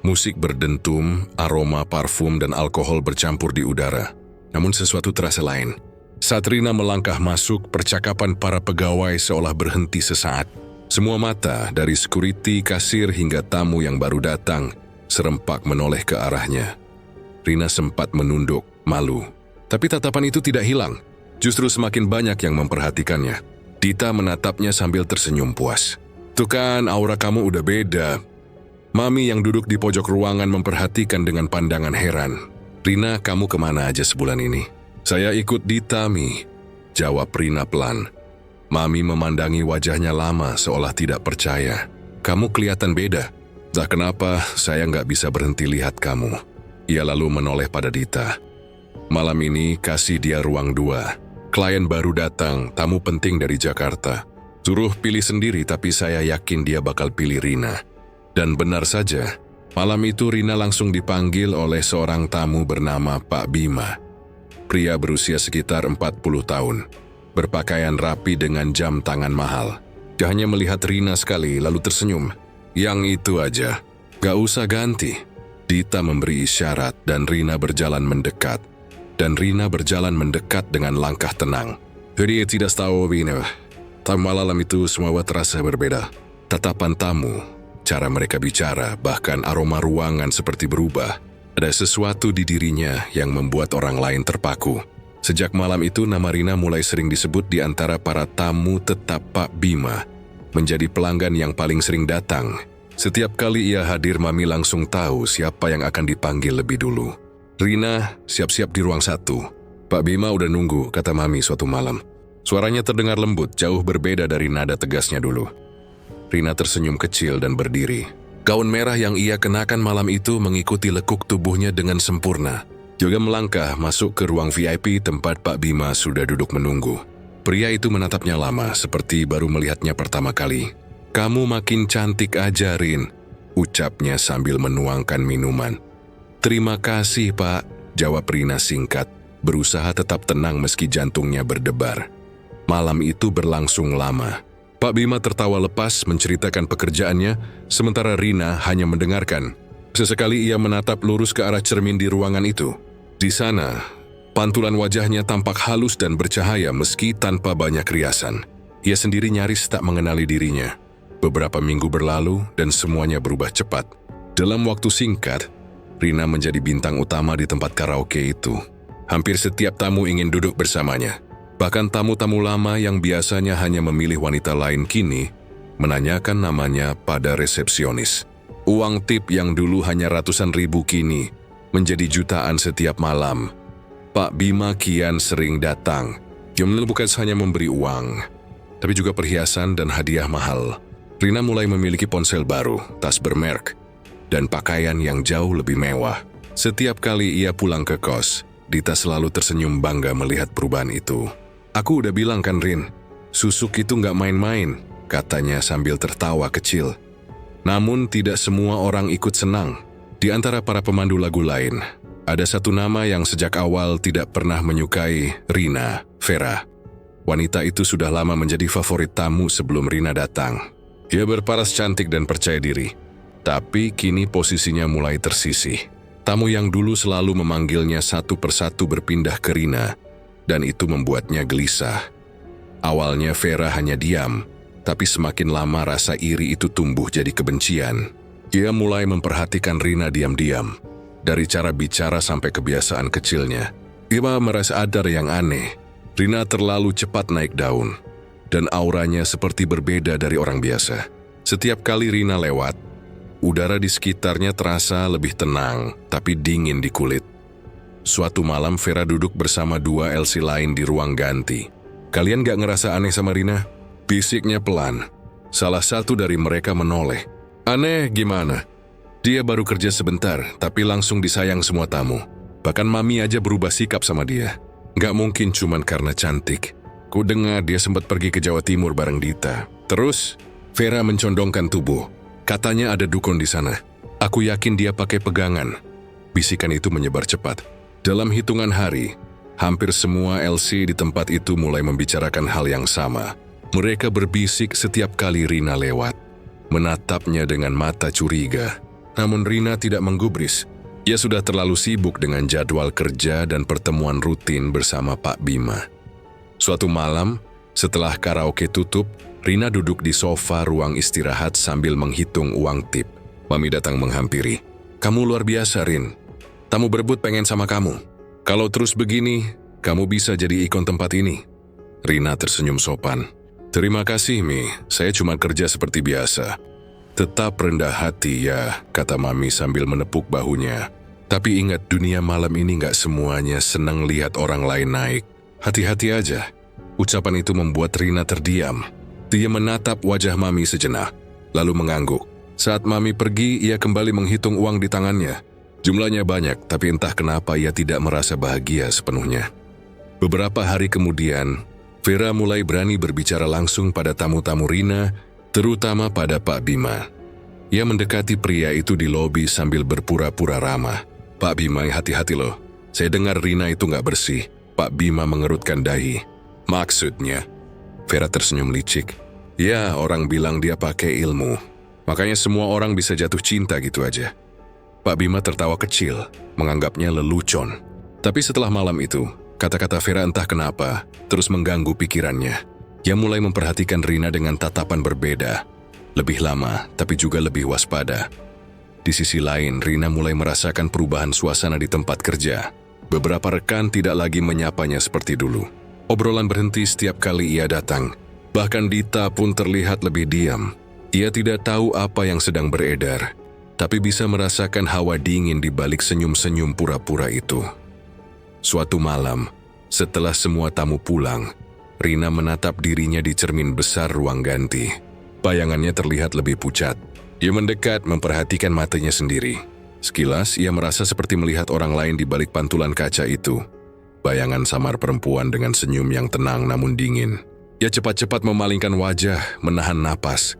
Musik berdentum, aroma parfum dan alkohol bercampur di udara. Namun sesuatu terasa lain. Saat Rina melangkah masuk, percakapan para pegawai seolah berhenti sesaat. Semua mata, dari security, kasir hingga tamu yang baru datang, serempak menoleh ke arahnya. Rina sempat menunduk, malu. Tapi tatapan itu tidak hilang. Justru semakin banyak yang memperhatikannya. Dita menatapnya sambil tersenyum puas. "Tuh kan, aura kamu udah beda." Mami yang duduk di pojok ruangan memperhatikan dengan pandangan heran. "Rina, kamu kemana aja sebulan ini?" "Saya ikut Dita, Mi," jawab Rina pelan. Mami memandangi wajahnya lama seolah tidak percaya. "Kamu kelihatan beda. Entah kenapa saya nggak bisa berhenti lihat kamu." Ia lalu menoleh pada Dita. "Malam ini kasih dia ruang 2. Klien baru datang, tamu penting dari Jakarta. Suruh pilih sendiri tapi saya yakin dia bakal pilih Rina." Dan benar saja, malam itu Rina langsung dipanggil oleh seorang tamu bernama Pak Bima. Pria berusia sekitar 40 tahun, berpakaian rapi dengan jam tangan mahal. Dia hanya melihat Rina sekali lalu tersenyum. "Yang itu aja, gak usah ganti." Dita memberi isyarat dan Rina berjalan mendekat. Dengan langkah tenang. "Jadi tidak tahu Bina, tamu malam itu semua terasa berbeda." Tatapan tamu, cara mereka bicara, bahkan aroma ruangan seperti berubah. Ada sesuatu di dirinya yang membuat orang lain terpaku. Sejak malam itu nama Rina mulai sering disebut di antara para tamu tetap Pak Bima. Menjadi pelanggan yang paling sering datang. Setiap kali ia hadir, Mami langsung tahu siapa yang akan dipanggil lebih dulu. "Rina, siap-siap di ruang 1. Pak Bima udah nunggu," kata Mami suatu malam. Suaranya terdengar lembut, jauh berbeda dari nada tegasnya dulu. Rina tersenyum kecil dan berdiri. Gaun merah yang ia kenakan malam itu mengikuti lekuk tubuhnya dengan sempurna. Juga melangkah masuk ke ruang VIP tempat Pak Bima sudah duduk menunggu. Pria itu menatapnya lama, seperti baru melihatnya pertama kali. "Kamu makin cantik aja, Rin," ucapnya sambil menuangkan minuman. "Terima kasih, Pak," jawab Rina singkat, berusaha tetap tenang meski jantungnya berdebar. Malam itu berlangsung lama. Pak Bima tertawa lepas menceritakan pekerjaannya, sementara Rina hanya mendengarkan. Sesekali ia menatap lurus ke arah cermin di ruangan itu. Di sana, pantulan wajahnya tampak halus dan bercahaya meski tanpa banyak riasan. Ia sendiri nyaris tak mengenali dirinya. Beberapa minggu berlalu dan semuanya berubah cepat. Dalam waktu singkat, Rina menjadi bintang utama di tempat karaoke itu. Hampir setiap tamu ingin duduk bersamanya. Bahkan tamu-tamu lama yang biasanya hanya memilih wanita lain kini menanyakan namanya pada resepsionis. Uang tip yang dulu hanya ratusan ribu kini menjadi jutaan setiap malam. Pak Bima kian sering datang. Dia bukan hanya memberi uang, tapi juga perhiasan dan hadiah mahal. Rina mulai memiliki ponsel baru, tas bermerek, dan pakaian yang jauh lebih mewah. Setiap kali ia pulang ke kos, Dita selalu tersenyum bangga melihat perubahan itu. "Aku udah bilang kan, Rin, Susuk itu nggak main-main," katanya sambil tertawa kecil. Namun tidak semua orang ikut senang. Di antara para pemandu lagu lain, ada satu nama yang sejak awal tidak pernah menyukai Rina, Vera. Wanita itu sudah lama menjadi favorit tamu sebelum Rina datang. Ia berparas cantik dan percaya diri. Tapi kini posisinya mulai tersisih. Tamu yang dulu selalu memanggilnya satu persatu berpindah ke Rina, dan itu membuatnya gelisah. Awalnya Vera hanya diam, tapi semakin lama rasa iri itu tumbuh jadi kebencian. Ia mulai memperhatikan Rina diam-diam. Dari cara bicara sampai kebiasaan kecilnya, ia merasa ada yang aneh. Rina terlalu cepat naik daun, dan auranya seperti berbeda dari orang biasa. Setiap kali Rina lewat, udara di sekitarnya terasa lebih tenang, tapi dingin di kulit. Suatu malam Vera duduk bersama dua LC lain di ruang ganti. "Kalian gak ngerasa aneh sama Rina?" bisiknya pelan. Salah satu dari mereka menoleh. "Aneh gimana?" Dia baru kerja sebentar, tapi langsung disayang semua tamu. Bahkan Mami aja berubah sikap sama dia. Gak mungkin cuman karena cantik. Ku dengar dia sempat pergi ke Jawa Timur bareng Dita. Terus, Vera mencondongkan tubuh. Katanya ada dukun di sana. Aku yakin dia pakai pegangan. Bisikan itu menyebar cepat. Dalam hitungan hari, hampir semua LC di tempat itu mulai membicarakan hal yang sama. Mereka berbisik setiap kali Rina lewat, menatapnya dengan mata curiga. Namun Rina tidak menggubris. Ia sudah terlalu sibuk dengan jadwal kerja dan pertemuan rutin bersama Pak Bima. Suatu malam, setelah karaoke tutup, Rina duduk di sofa ruang istirahat sambil menghitung uang tip. Mami datang menghampiri. "Kamu luar biasa, Rin. Tamu berebut pengen sama kamu. Kalau terus begini, kamu bisa jadi ikon tempat ini." Rina tersenyum sopan. "Terima kasih, Mi. Saya cuma kerja seperti biasa." "Tetap rendah hati ya," kata Mami sambil menepuk bahunya. "Tapi ingat, dunia malam ini gak semuanya senang lihat orang lain naik. Hati-hati aja." Ucapan itu membuat Rina terdiam. Dia menatap wajah Mami sejenak, lalu mengangguk. Saat Mami pergi, ia kembali menghitung uang di tangannya. Jumlahnya banyak, tapi entah kenapa ia tidak merasa bahagia sepenuhnya. Beberapa hari kemudian, Vera mulai berani berbicara langsung pada tamu-tamu Rina, terutama pada Pak Bima. Ia mendekati pria itu di lobi sambil berpura-pura ramah. "Pak Bima, hati-hati loh. Saya dengar Rina itu gak bersih." Pak Bima mengerutkan dahi. "Maksudnya?" Vera tersenyum licik. "Ya, orang bilang dia pakai ilmu. Makanya semua orang bisa jatuh cinta gitu aja." Pak Bima tertawa kecil, menganggapnya lelucon. Tapi setelah malam itu, kata-kata Vera entah kenapa terus mengganggu pikirannya. Ia mulai memperhatikan Rina dengan tatapan berbeda. Lebih lama, tapi juga lebih waspada. Di sisi lain, Rina mulai merasakan perubahan suasana di tempat kerja. Beberapa rekan tidak lagi menyapanya seperti dulu. Obrolan berhenti setiap kali ia datang. Bahkan Dita pun terlihat lebih diam. Ia tidak tahu apa yang sedang beredar, tapi bisa merasakan hawa dingin di balik senyum-senyum pura-pura itu. Suatu malam, setelah semua tamu pulang, Rina menatap dirinya di cermin besar ruang ganti. Bayangannya terlihat lebih pucat. Ia mendekat memperhatikan matanya sendiri. Sekilas, ia merasa seperti melihat orang lain di balik pantulan kaca itu. Bayangan samar perempuan dengan senyum yang tenang namun dingin. Ia cepat-cepat memalingkan wajah, menahan napas.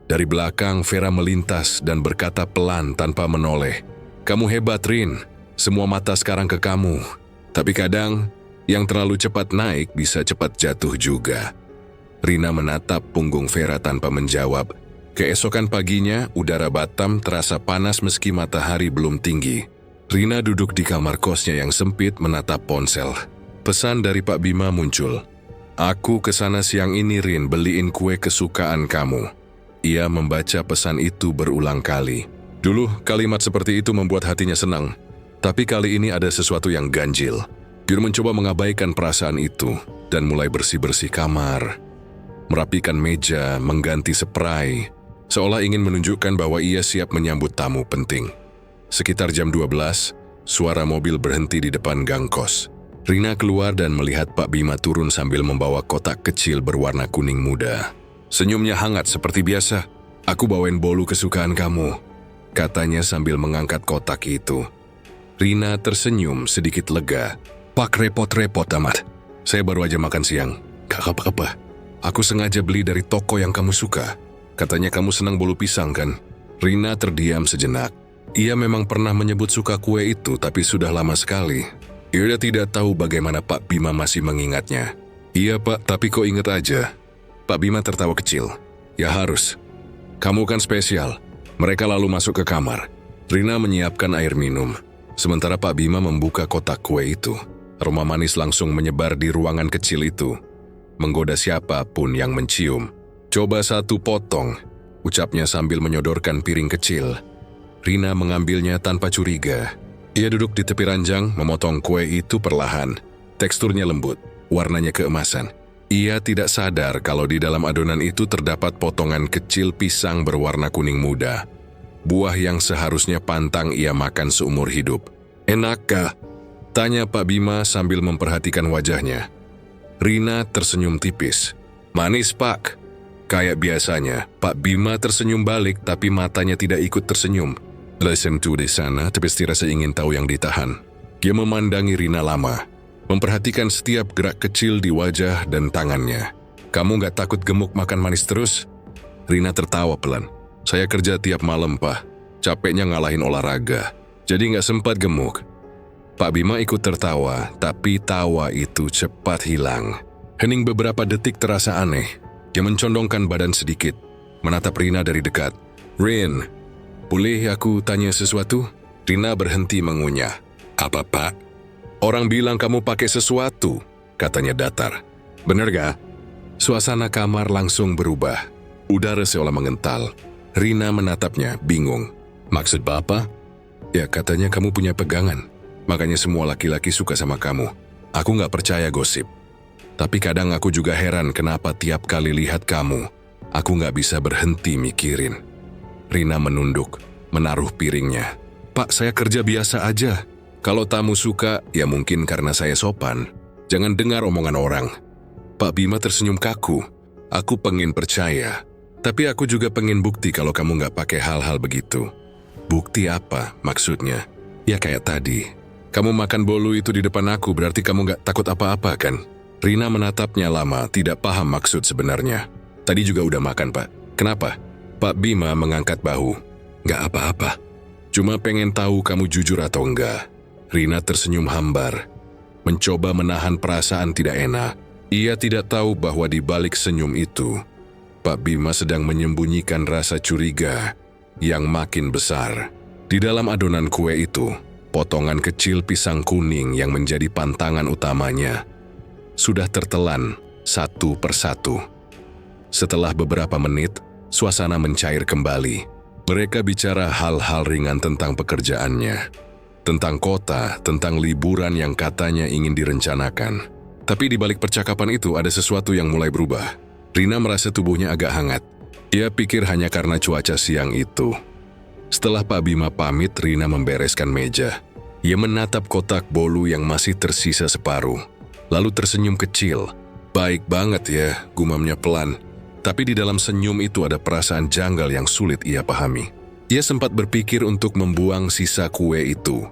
Dari belakang, Vera melintas dan berkata pelan tanpa menoleh. "Kamu hebat, Rin. Semua mata sekarang ke kamu. Tapi kadang, yang terlalu cepat naik bisa cepat jatuh juga." Rina menatap punggung Vera tanpa menjawab. Keesokan paginya, udara Batam terasa panas meski matahari belum tinggi. Rina duduk di kamar kosnya yang sempit menatap ponsel. Pesan dari Pak Bima muncul. "Aku kesana siang ini, Rin, beliin kue kesukaan kamu." Ia membaca pesan itu berulang kali. Dulu, kalimat seperti itu membuat hatinya senang. Tapi kali ini ada sesuatu yang ganjil. Dia mencoba mengabaikan perasaan itu dan mulai bersih-bersih kamar, merapikan meja, mengganti spray, seolah ingin menunjukkan bahwa ia siap menyambut tamu penting. Sekitar jam 12, suara mobil berhenti di depan gang kos. Rina keluar dan melihat Pak Bima turun sambil membawa kotak kecil berwarna kuning muda. Senyumnya hangat seperti biasa. "Aku bawain bolu kesukaan kamu," katanya sambil mengangkat kotak itu. Rina tersenyum sedikit lega. "Pak, repot-repot amat. Saya baru aja makan siang. Gak apa-apa. Aku sengaja beli dari toko yang kamu suka. Katanya kamu senang bolu pisang kan?" Rina terdiam sejenak. Ia memang pernah menyebut suka kue itu, tapi sudah lama sekali. Ia tidak tahu bagaimana Pak Bima masih mengingatnya. "Iya Pak, tapi kok ingat aja?" Pak Bima tertawa kecil. "Ya harus. Kamu kan spesial." Mereka lalu masuk ke kamar. Rina menyiapkan air minum, sementara Pak Bima membuka kotak kue itu. Aroma manis langsung menyebar di ruangan kecil itu, menggoda siapapun yang mencium. "Coba satu potong," ucapnya sambil menyodorkan piring kecil. Rina mengambilnya tanpa curiga. Ia duduk di tepi ranjang, memotong kue itu perlahan. Teksturnya lembut, warnanya keemasan. Ia tidak sadar kalau di dalam adonan itu terdapat potongan kecil pisang berwarna kuning muda. Buah yang seharusnya pantang ia makan seumur hidup. "Enakkah?" tanya Pak Bima sambil memperhatikan wajahnya. Rina tersenyum tipis. "Manis, Pak." Kayak biasanya, Pak Bima tersenyum balik tapi matanya tidak ikut tersenyum. Listen to di sana, tapi rasa ingin tahu yang ditahan. Dia memandangi Rina lama, memperhatikan setiap gerak kecil di wajah dan tangannya. Kamu gak takut gemuk makan manis terus? Rina tertawa pelan. Saya kerja tiap malam, Pak. Capeknya ngalahin olahraga, jadi gak sempat gemuk. Pak Bima ikut tertawa, tapi tawa itu cepat hilang. Hening beberapa detik terasa aneh. Dia mencondongkan badan sedikit, menatap Rina dari dekat. Rin, boleh aku tanya sesuatu? Rina berhenti mengunyah. Apa, Pak? Orang bilang kamu pakai sesuatu, katanya datar. Bener gak? Suasana kamar langsung berubah. Udara seolah mengental. Rina menatapnya, bingung. Maksud Bapak? Ya, katanya kamu punya pegangan. Makanya semua laki-laki suka sama kamu. Aku gak percaya gosip. Tapi kadang aku juga heran kenapa tiap kali lihat kamu, aku gak bisa berhenti mikirin. Rina menunduk, menaruh piringnya. Pak, saya kerja biasa aja. Kalau tamu suka, ya mungkin karena saya sopan. Jangan dengar omongan orang. Pak Bima tersenyum kaku. Aku pengen percaya. Tapi aku juga pengen bukti kalau kamu gak pakai hal-hal begitu. Bukti apa maksudnya? Ya kayak tadi. Kamu makan bolu itu di depan aku, berarti kamu gak takut apa-apa kan? Rina menatapnya lama, tidak paham maksud sebenarnya. Tadi juga udah makan, Pak. Kenapa? Pak Bima mengangkat bahu. Gak apa-apa. Cuma pengen tahu kamu jujur atau enggak. Rina tersenyum hambar, mencoba menahan perasaan tidak enak. Ia tidak tahu bahwa di balik senyum itu, Pak Bima sedang menyembunyikan rasa curiga yang makin besar. Di dalam adonan kue itu, potongan kecil pisang kuning yang menjadi pantangan utamanya sudah tertelan satu persatu. Setelah beberapa menit, suasana mencair kembali. Mereka bicara hal-hal ringan tentang pekerjaannya, tentang kota, tentang liburan yang katanya ingin direncanakan. Tapi di balik percakapan itu ada sesuatu yang mulai berubah. Rina merasa tubuhnya agak hangat. Ia pikir hanya karena cuaca siang itu. Setelah Pak Bima pamit, Rina membereskan meja. Ia menatap kotak bolu yang masih tersisa separuh, lalu tersenyum kecil. Baik banget ya, gumamnya pelan. Tapi di dalam senyum itu ada perasaan janggal yang sulit ia pahami. Ia sempat berpikir untuk membuang sisa kue itu,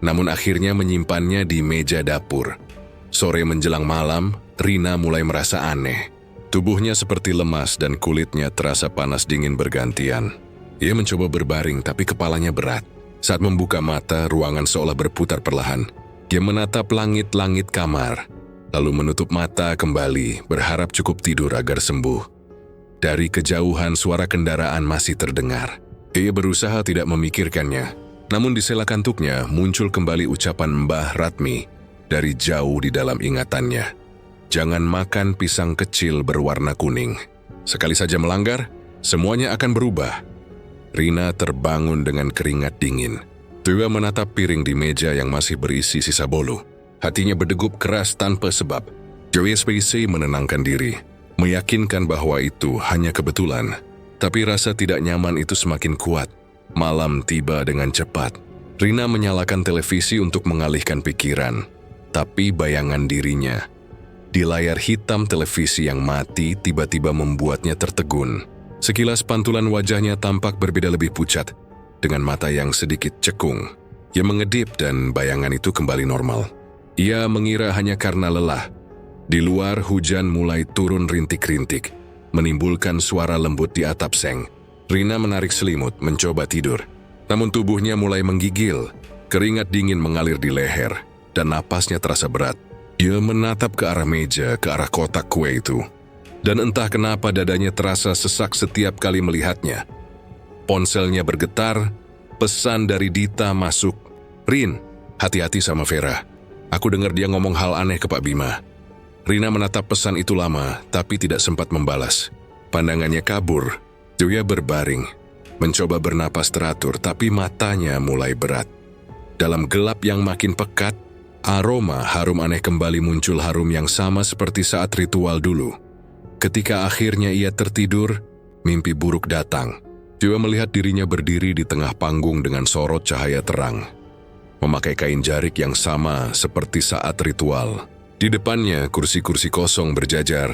namun akhirnya menyimpannya di meja dapur. Sore menjelang malam, Rina mulai merasa aneh. Tubuhnya seperti lemas dan kulitnya terasa panas dingin bergantian. Ia mencoba berbaring tapi kepalanya berat. Saat membuka mata, ruangan seolah berputar perlahan. Dia menatap langit-langit kamar, lalu menutup mata kembali, berharap cukup tidur agar sembuh. Dari kejauhan suara kendaraan masih terdengar. Ia berusaha tidak memikirkannya, namun di sela kantuknya muncul kembali ucapan Mbah Ratmi dari jauh di dalam ingatannya. Jangan makan pisang kecil berwarna kuning. Sekali saja melanggar, semuanya akan berubah. Rina terbangun dengan keringat dingin. Tua menatap piring di meja yang masih berisi sisa bolu. Hatinya berdegup keras tanpa sebab. Joey SPC menenangkan diri, meyakinkan bahwa itu hanya kebetulan. Tapi rasa tidak nyaman itu semakin kuat. Malam tiba dengan cepat. Rina menyalakan televisi untuk mengalihkan pikiran. Tapi bayangan dirinya di layar hitam televisi yang mati tiba-tiba membuatnya tertegun. Sekilas pantulan wajahnya tampak berbeda, lebih pucat, dengan mata yang sedikit cekung. Ia mengedip dan bayangan itu kembali normal. Ia mengira hanya karena lelah. Di luar hujan mulai turun rintik-rintik, menimbulkan suara lembut di atap seng. Rina menarik selimut, mencoba tidur. Namun tubuhnya mulai menggigil, keringat dingin mengalir di leher, dan napasnya terasa berat. Ia menatap ke arah meja, ke arah kotak kue itu. Dan entah kenapa dadanya terasa sesak setiap kali melihatnya. Ponselnya bergetar, pesan dari Dita masuk. Rin, hati-hati sama Vera. Aku dengar dia ngomong hal aneh ke Pak Bima. Rina menatap pesan itu lama, tapi tidak sempat membalas. Pandangannya kabur. Joya berbaring, mencoba bernapas teratur, tapi matanya mulai berat. Dalam gelap yang makin pekat, aroma harum aneh kembali muncul, harum yang sama seperti saat ritual dulu. Ketika akhirnya ia tertidur, mimpi buruk datang. Joya melihat dirinya berdiri di tengah panggung dengan sorot cahaya terang, memakai kain jarik yang sama seperti saat ritual. Di depannya kursi-kursi kosong berjajar,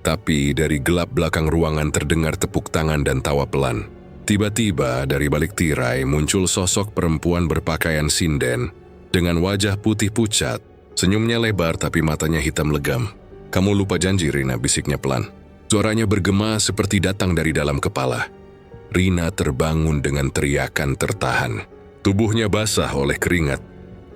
tapi dari gelap belakang ruangan terdengar tepuk tangan dan tawa pelan. Tiba-tiba dari balik tirai muncul sosok perempuan berpakaian sinden dengan wajah putih pucat. Senyumnya lebar tapi matanya hitam legam. "Kamu lupa janji, Rina," bisiknya pelan. Suaranya bergema seperti datang dari dalam kepala. Rina terbangun dengan teriakan tertahan. Tubuhnya basah oleh keringat,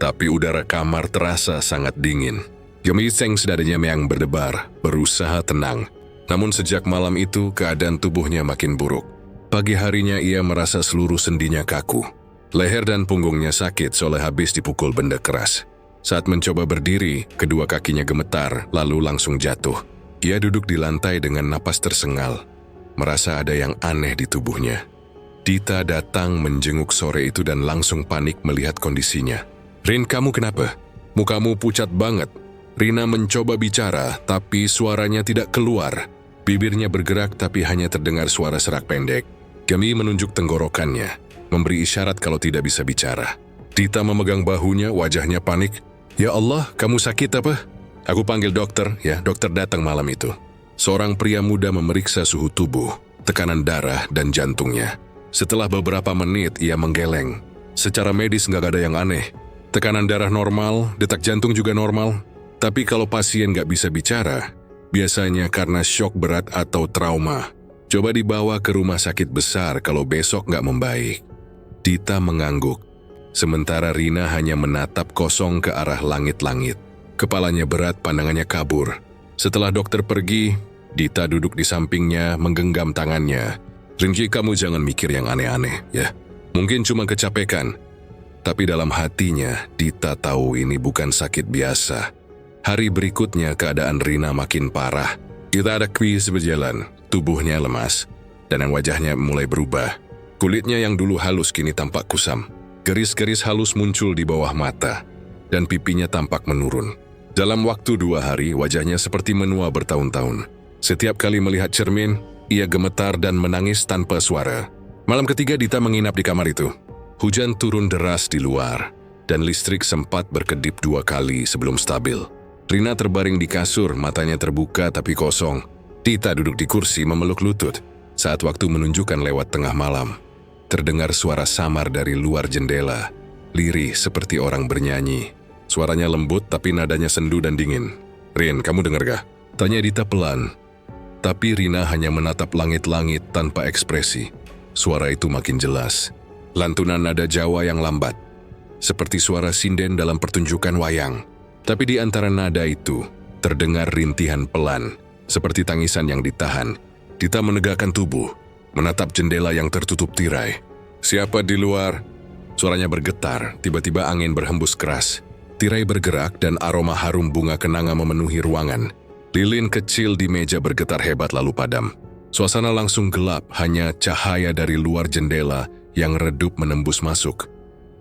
tapi udara kamar terasa sangat dingin. Gemiseng sedadanya yang berdebar, berusaha tenang. Namun sejak malam itu keadaan tubuhnya makin buruk. Pagi harinya ia merasa seluruh sendinya kaku. Leher dan punggungnya sakit seolah habis dipukul benda keras. Saat mencoba berdiri, kedua kakinya gemetar lalu langsung jatuh. Ia duduk di lantai dengan napas tersengal, merasa ada yang aneh di tubuhnya. Dita datang menjenguk sore itu dan langsung panik melihat kondisinya. "Rin, kamu kenapa? Mukamu pucat banget." Rina mencoba bicara, tapi suaranya tidak keluar. Bibirnya bergerak tapi hanya terdengar suara serak pendek. Gemi menunjuk tenggorokannya, memberi isyarat kalau tidak bisa bicara. Dita memegang bahunya, wajahnya panik. "Ya Allah, kamu sakit apa?" "Aku panggil dokter," ya, dokter datang malam itu. Seorang pria muda memeriksa suhu tubuh, tekanan darah, dan jantungnya. Setelah beberapa menit, ia menggeleng. Secara medis nggak ada yang aneh. Tekanan darah normal, detak jantung juga normal. Tapi kalau pasien nggak bisa bicara, biasanya karena syok berat atau trauma. Coba dibawa ke rumah sakit besar kalau besok nggak membaik. Dita mengangguk, sementara Rina hanya menatap kosong ke arah langit-langit. Kepalanya berat, pandangannya kabur. Setelah dokter pergi, Dita duduk di sampingnya, menggenggam tangannya. "Rinci, kamu jangan mikir yang aneh-aneh, ya. Mungkin cuma kecapekan." Tapi dalam hatinya, Dita tahu ini bukan sakit biasa. Hari berikutnya, keadaan Rina makin parah. Kita ada kuis berjalan, tubuhnya lemas, dan wajahnya mulai berubah. Kulitnya yang dulu halus kini tampak kusam. Garis-garis halus muncul di bawah mata, dan pipinya tampak menurun. Dalam waktu 2 hari, wajahnya seperti menua bertahun-tahun. Setiap kali melihat cermin, ia gemetar dan menangis tanpa suara. Malam ketiga Dita menginap di kamar itu. Hujan turun deras di luar, dan listrik sempat berkedip 2 kali sebelum stabil. Rina terbaring di kasur, matanya terbuka tapi kosong. Dita duduk di kursi memeluk lutut. Saat waktu menunjukkan lewat tengah malam, terdengar suara samar dari luar jendela, lirih seperti orang bernyanyi. Suaranya lembut tapi nadanya sendu dan dingin. "Rin, kamu dengar gak?" tanya Dita pelan. Tapi Rina hanya menatap langit-langit tanpa ekspresi. Suara itu makin jelas. Lantunan nada Jawa yang lambat, seperti suara sinden dalam pertunjukan wayang. Tapi di antara nada itu, terdengar rintihan pelan, seperti tangisan yang ditahan. Dita menegakkan tubuh, menatap jendela yang tertutup tirai. "Siapa di luar?" Suaranya bergetar, tiba-tiba angin berhembus keras. Tirai bergerak dan aroma harum bunga kenanga memenuhi ruangan. Lilin kecil di meja bergetar hebat lalu padam. Suasana langsung gelap, hanya cahaya dari luar jendela yang redup menembus masuk.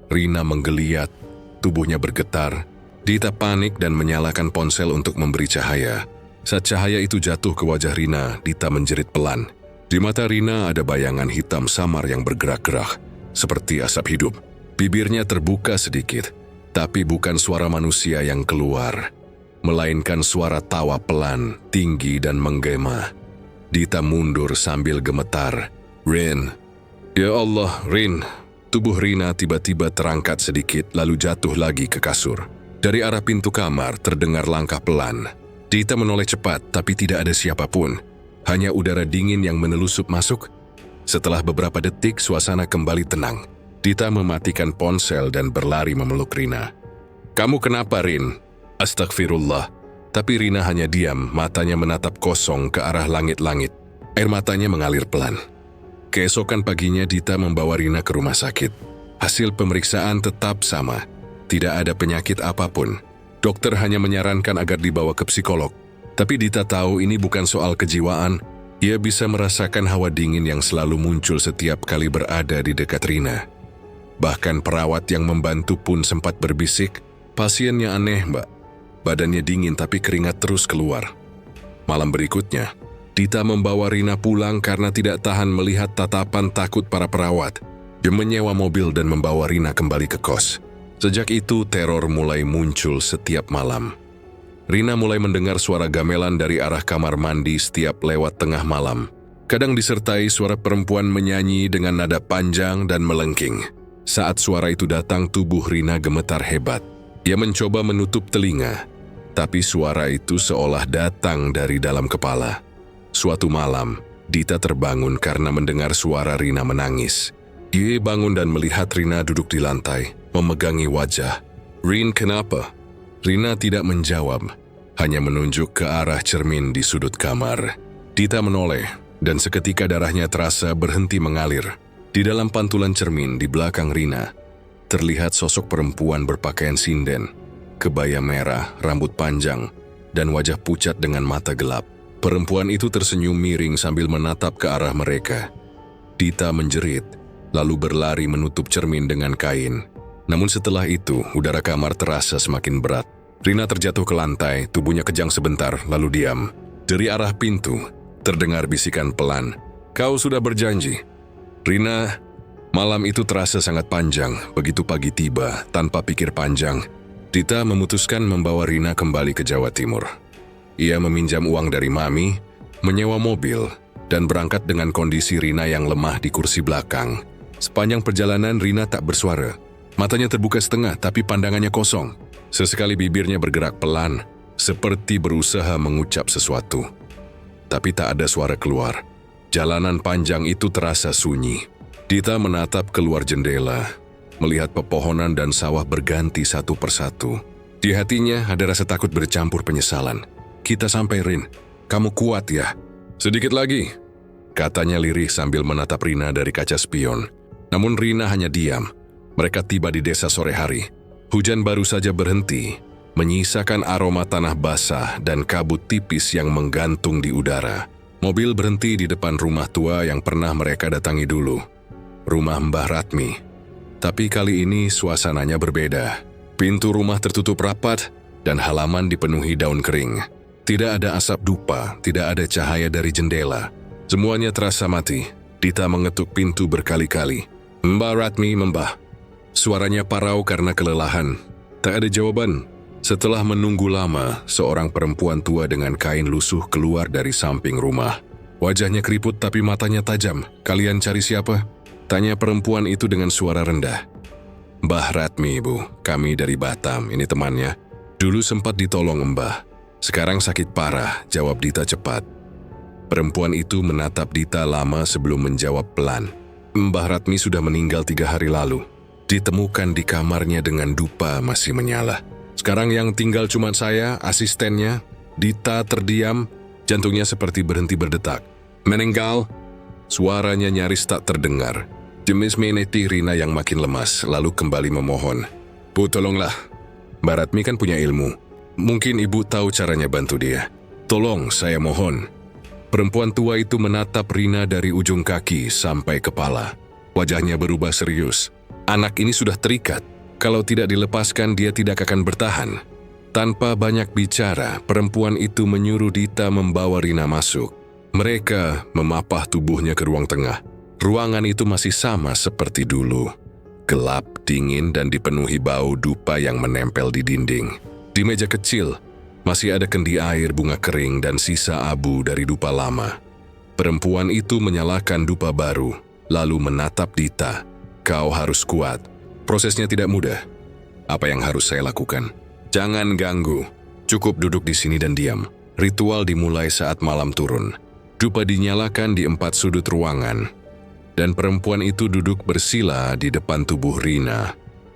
Rina menggeliat, tubuhnya bergetar. Dita panik dan menyalakan ponsel untuk memberi cahaya. Saat cahaya itu jatuh ke wajah Rina, Dita menjerit pelan. Di mata Rina ada bayangan hitam samar yang bergerak-gerak, seperti asap hidup. Bibirnya terbuka sedikit, tapi bukan suara manusia yang keluar, melainkan suara tawa pelan, tinggi dan menggema. Dita mundur sambil gemetar. "Rin." "Ya Allah, Rin." Tubuh Rina tiba-tiba terangkat sedikit lalu jatuh lagi ke kasur. Dari arah pintu kamar terdengar langkah pelan. Dita menoleh cepat tapi tidak ada siapapun. Hanya udara dingin yang menelusup masuk. Setelah beberapa detik suasana kembali tenang. Dita mematikan ponsel dan berlari memeluk Rina. "Kamu kenapa, Rin?" "Astagfirullah." Tapi Rina hanya diam, matanya menatap kosong ke arah langit-langit. Air matanya mengalir pelan. Keesokan paginya Dita membawa Rina ke rumah sakit. Hasil pemeriksaan tetap sama. Tidak ada penyakit apapun. Dokter hanya menyarankan agar dibawa ke psikolog. Tapi Dita tahu ini bukan soal kejiwaan. Ia bisa merasakan hawa dingin yang selalu muncul setiap kali berada di dekat Rina. Bahkan perawat yang membantu pun sempat berbisik, "Pasiennya aneh, Mbak. Badannya dingin tapi keringat terus keluar." Malam berikutnya, Dita membawa Rina pulang karena tidak tahan melihat tatapan takut para perawat. Dia menyewa mobil dan membawa Rina kembali ke kos. Sejak itu teror mulai muncul setiap malam. Rina mulai mendengar suara gamelan dari arah kamar mandi setiap lewat tengah malam. Kadang disertai suara perempuan menyanyi dengan nada panjang dan melengking. Saat suara itu datang, tubuh Rina gemetar hebat. Ia mencoba menutup telinga, tapi suara itu seolah datang dari dalam kepala. Suatu malam, Dita terbangun karena mendengar suara Rina menangis. Ia bangun dan melihat Rina duduk di lantai, memegangi wajah. "Rin, kenapa?" Rina tidak menjawab, hanya menunjuk ke arah cermin di sudut kamar. Dita menoleh, dan seketika darahnya terasa berhenti mengalir. Di dalam pantulan cermin di belakang Rina, terlihat sosok perempuan berpakaian sinden, kebaya merah, rambut panjang, dan wajah pucat dengan mata gelap. Perempuan itu tersenyum miring sambil menatap ke arah mereka. Dita menjerit, lalu berlari menutup cermin dengan kain. Namun setelah itu, udara kamar terasa semakin berat. Rina terjatuh ke lantai, tubuhnya kejang sebentar, lalu diam. Dari arah pintu, terdengar bisikan pelan. "Kau sudah berjanji." "Rina," malam itu terasa sangat panjang. Begitu pagi tiba, tanpa pikir panjang, Dita memutuskan membawa Rina kembali ke Jawa Timur. Ia meminjam uang dari Mami, menyewa mobil, dan berangkat dengan kondisi Rina yang lemah di kursi belakang. Sepanjang perjalanan Rina tak bersuara. Matanya terbuka setengah tapi pandangannya kosong. Sesekali bibirnya bergerak pelan, seperti berusaha mengucap sesuatu. Tapi tak ada suara keluar. Jalanan panjang itu terasa sunyi. Dita menatap keluar jendela, melihat pepohonan dan sawah berganti satu persatu. Di hatinya ada rasa takut bercampur penyesalan. "Kita sampai, Rin. Kamu kuat ya?" "Sedikit lagi," katanya lirih sambil menatap Rina dari kaca spion. Namun Rina hanya diam. Mereka tiba di desa sore hari. Hujan baru saja berhenti, menyisakan aroma tanah basah dan kabut tipis yang menggantung di udara. Mobil berhenti di depan rumah tua yang pernah mereka datangi dulu. Rumah Mbah Ratmi. Tapi kali ini suasananya berbeda. Pintu rumah tertutup rapat dan halaman dipenuhi daun kering. Tidak ada asap dupa, tidak ada cahaya dari jendela. Semuanya terasa mati. Dita mengetuk pintu berkali-kali. "Mbah Ratmi, Mbah." Suaranya parau karena kelelahan. Tak ada jawaban. Setelah menunggu lama, seorang perempuan tua dengan kain lusuh keluar dari samping rumah. Wajahnya keriput tapi matanya tajam. "Kalian cari siapa?" tanya perempuan itu dengan suara rendah. "Mbah Ratmi, Ibu. Kami dari Batam, ini temannya. Dulu sempat ditolong Mbah. Sekarang sakit parah," jawab Dita cepat. Perempuan itu menatap Dita lama sebelum menjawab pelan. "Mbah Ratmi sudah meninggal 3 hari lalu. Ditemukan di kamarnya dengan dupa masih menyala. Sekarang yang tinggal cuma saya, asistennya." Dita terdiam, jantungnya seperti berhenti berdetak. "Meninggal?" Suaranya nyaris tak terdengar. Jemis meniti Rina yang makin lemas, lalu kembali memohon. "Bu, tolonglah. Mbah Ratmi kan punya ilmu. Mungkin Ibu tahu caranya bantu dia. Tolong, saya mohon." Perempuan tua itu menatap Rina dari ujung kaki sampai kepala. Wajahnya berubah serius. Anak ini sudah terikat. Kalau tidak dilepaskan, dia tidak akan bertahan. Tanpa banyak bicara, perempuan itu menyuruh Dita membawa Rina masuk. Mereka memapah tubuhnya ke ruang tengah. Ruangan itu masih sama seperti dulu. Gelap, dingin, dan dipenuhi bau dupa yang menempel di dinding. Di meja kecil, masih ada kendi air, bunga kering, dan sisa abu dari dupa lama. Perempuan itu menyalakan dupa baru, lalu menatap Dita. "Kau harus kuat. Prosesnya tidak mudah. Apa yang harus saya lakukan?" "Jangan ganggu. Cukup duduk di sini dan diam." Ritual dimulai saat malam turun. Dupa dinyalakan di 4 sudut ruangan, dan perempuan itu duduk bersila di depan tubuh Rina,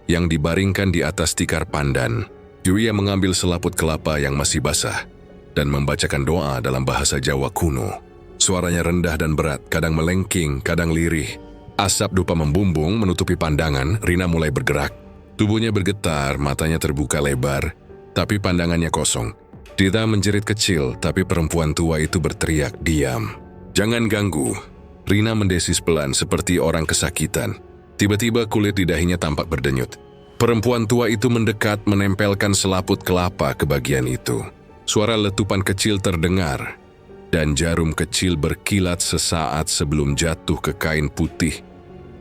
yang dibaringkan di atas tikar pandan. Ia mengambil selaput kelapa yang masih basah, dan membacakan doa dalam bahasa Jawa kuno. Suaranya rendah dan berat, kadang melengking, kadang lirih. Asap dupa membumbung menutupi pandangan. Rina mulai bergerak. Tubuhnya bergetar, matanya terbuka lebar, tapi pandangannya kosong. Dita menjerit kecil, tapi perempuan tua itu berteriak, "Diam. Jangan ganggu." Rina mendesis pelan seperti orang kesakitan. Tiba-tiba kulit di dahinya tampak berdenyut. Perempuan tua itu mendekat, menempelkan selaput kelapa ke bagian itu. Suara letupan kecil terdengar, dan jarum kecil berkilat sesaat sebelum jatuh ke kain putih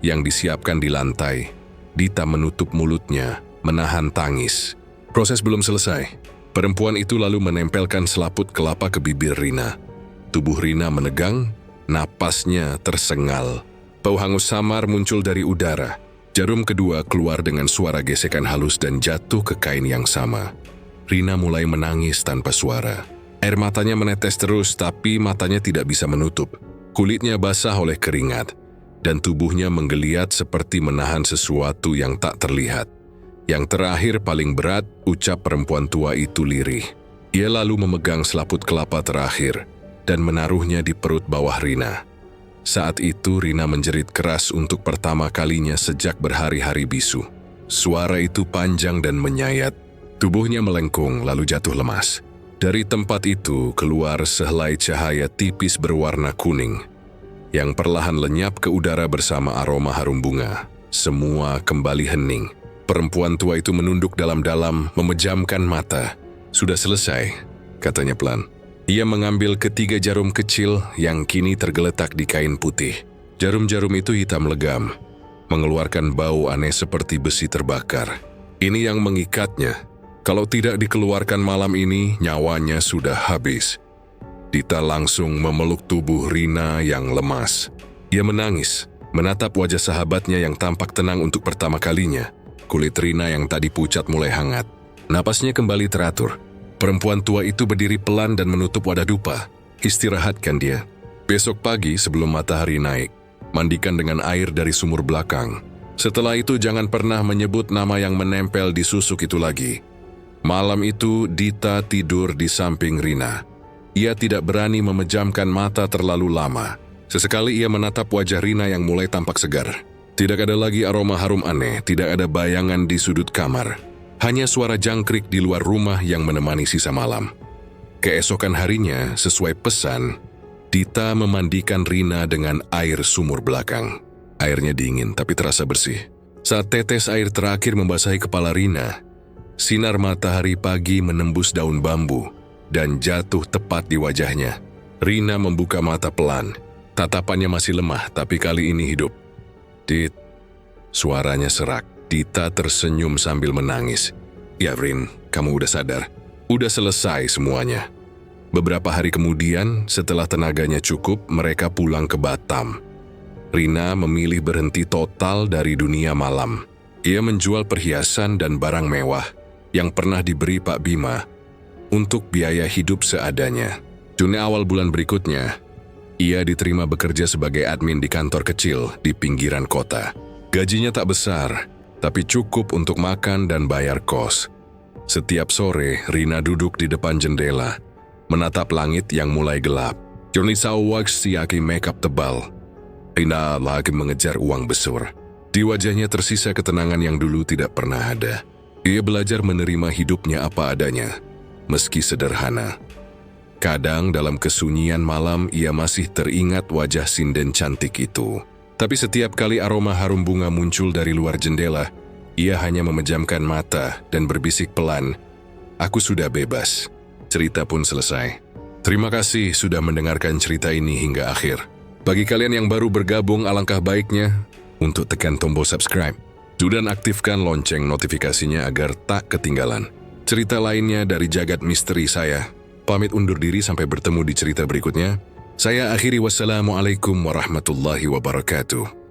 yang disiapkan di lantai. Dita menutup mulutnya, menahan tangis. Proses belum selesai. Perempuan itu lalu menempelkan selaput kelapa ke bibir Rina. Tubuh Rina menegang, Napasnya tersengal. Bau hangus samar muncul dari udara. Jarum kedua keluar dengan suara gesekan halus dan jatuh ke kain yang sama. Rina mulai menangis tanpa suara. Air matanya menetes terus, tapi matanya tidak bisa menutup. Kulitnya basah oleh keringat, dan tubuhnya menggeliat seperti menahan sesuatu yang tak terlihat. Yang terakhir paling berat, ucap perempuan tua itu lirih. Ia lalu memegang selaput kelapa terakhir dan menaruhnya di perut bawah Rina. Saat itu Rina menjerit keras untuk pertama kalinya sejak berhari-hari bisu. Suara itu panjang dan menyayat. Tubuhnya melengkung lalu jatuh lemas. Dari tempat itu keluar sehelai cahaya tipis berwarna kuning yang perlahan lenyap ke udara bersama aroma harum bunga. Semua kembali hening. Perempuan tua itu menunduk dalam-dalam, memejamkan mata. "Sudah selesai," katanya pelan. Ia mengambil ketiga jarum kecil yang kini tergeletak di kain putih. Jarum-jarum itu hitam legam, mengeluarkan bau aneh seperti besi terbakar. Ini yang mengikatnya. Kalau tidak dikeluarkan malam ini, nyawanya sudah habis. Dita langsung memeluk tubuh Rina yang lemas. Ia menangis, menatap wajah sahabatnya yang tampak tenang untuk pertama kalinya. Kulit Rina yang tadi pucat mulai hangat. Napasnya kembali teratur. Perempuan tua itu berdiri pelan dan menutup wadah dupa. "Istirahatkan dia. Besok pagi sebelum matahari naik, mandikan dengan air dari sumur belakang. Setelah itu jangan pernah menyebut nama yang menempel di susuk itu lagi." Malam itu Dita tidur di samping Rina. Ia tidak berani memejamkan mata terlalu lama. Sesekali ia menatap wajah Rina yang mulai tampak segar. Tidak ada lagi aroma harum aneh, tidak ada bayangan di sudut kamar. Hanya suara jangkrik di luar rumah yang menemani sisa malam. Keesokan harinya, sesuai pesan, Dita memandikan Rina dengan air sumur belakang. Airnya dingin tapi terasa bersih. Saat tetes air terakhir membasahi kepala Rina, sinar matahari pagi menembus daun bambu dan jatuh tepat di wajahnya. Rina membuka mata pelan. Tatapannya masih lemah, tapi kali ini hidup. "Dit," suaranya serak. Dita tersenyum sambil menangis. "Ya Rin, kamu udah sadar. Udah selesai semuanya." Beberapa hari kemudian, setelah tenaganya cukup, mereka pulang ke Batam. Rina memilih berhenti total dari dunia malam. Ia menjual perhiasan dan barang mewah yang pernah diberi Pak Bima untuk biaya hidup seadanya. Juni awal bulan berikutnya, ia diterima bekerja sebagai admin di kantor kecil di pinggiran kota. Gajinya tak besar, tapi cukup untuk makan dan bayar kos. Setiap sore, Rina duduk di depan jendela, menatap langit yang mulai gelap. Johnny Sawak siaki makeup tebal. Rina lagi mengejar uang besar. Di wajahnya tersisa ketenangan yang dulu tidak pernah ada. Ia belajar menerima hidupnya apa adanya, meski sederhana. Kadang dalam kesunyian malam ia masih teringat wajah sinden cantik itu. Tapi setiap kali aroma harum bunga muncul dari luar jendela, ia hanya memejamkan mata dan berbisik pelan, "Aku sudah bebas." Cerita pun selesai. Terima kasih sudah mendengarkan cerita ini hingga akhir. Bagi kalian yang baru bergabung, alangkah baiknya untuk tekan tombol subscribe dan aktifkan lonceng notifikasinya agar tak ketinggalan cerita lainnya dari jagat misteri saya. Pamit undur diri sampai bertemu di cerita berikutnya. Saya akhiri, wassalamualaikum warahmatullahi wabarakatuh.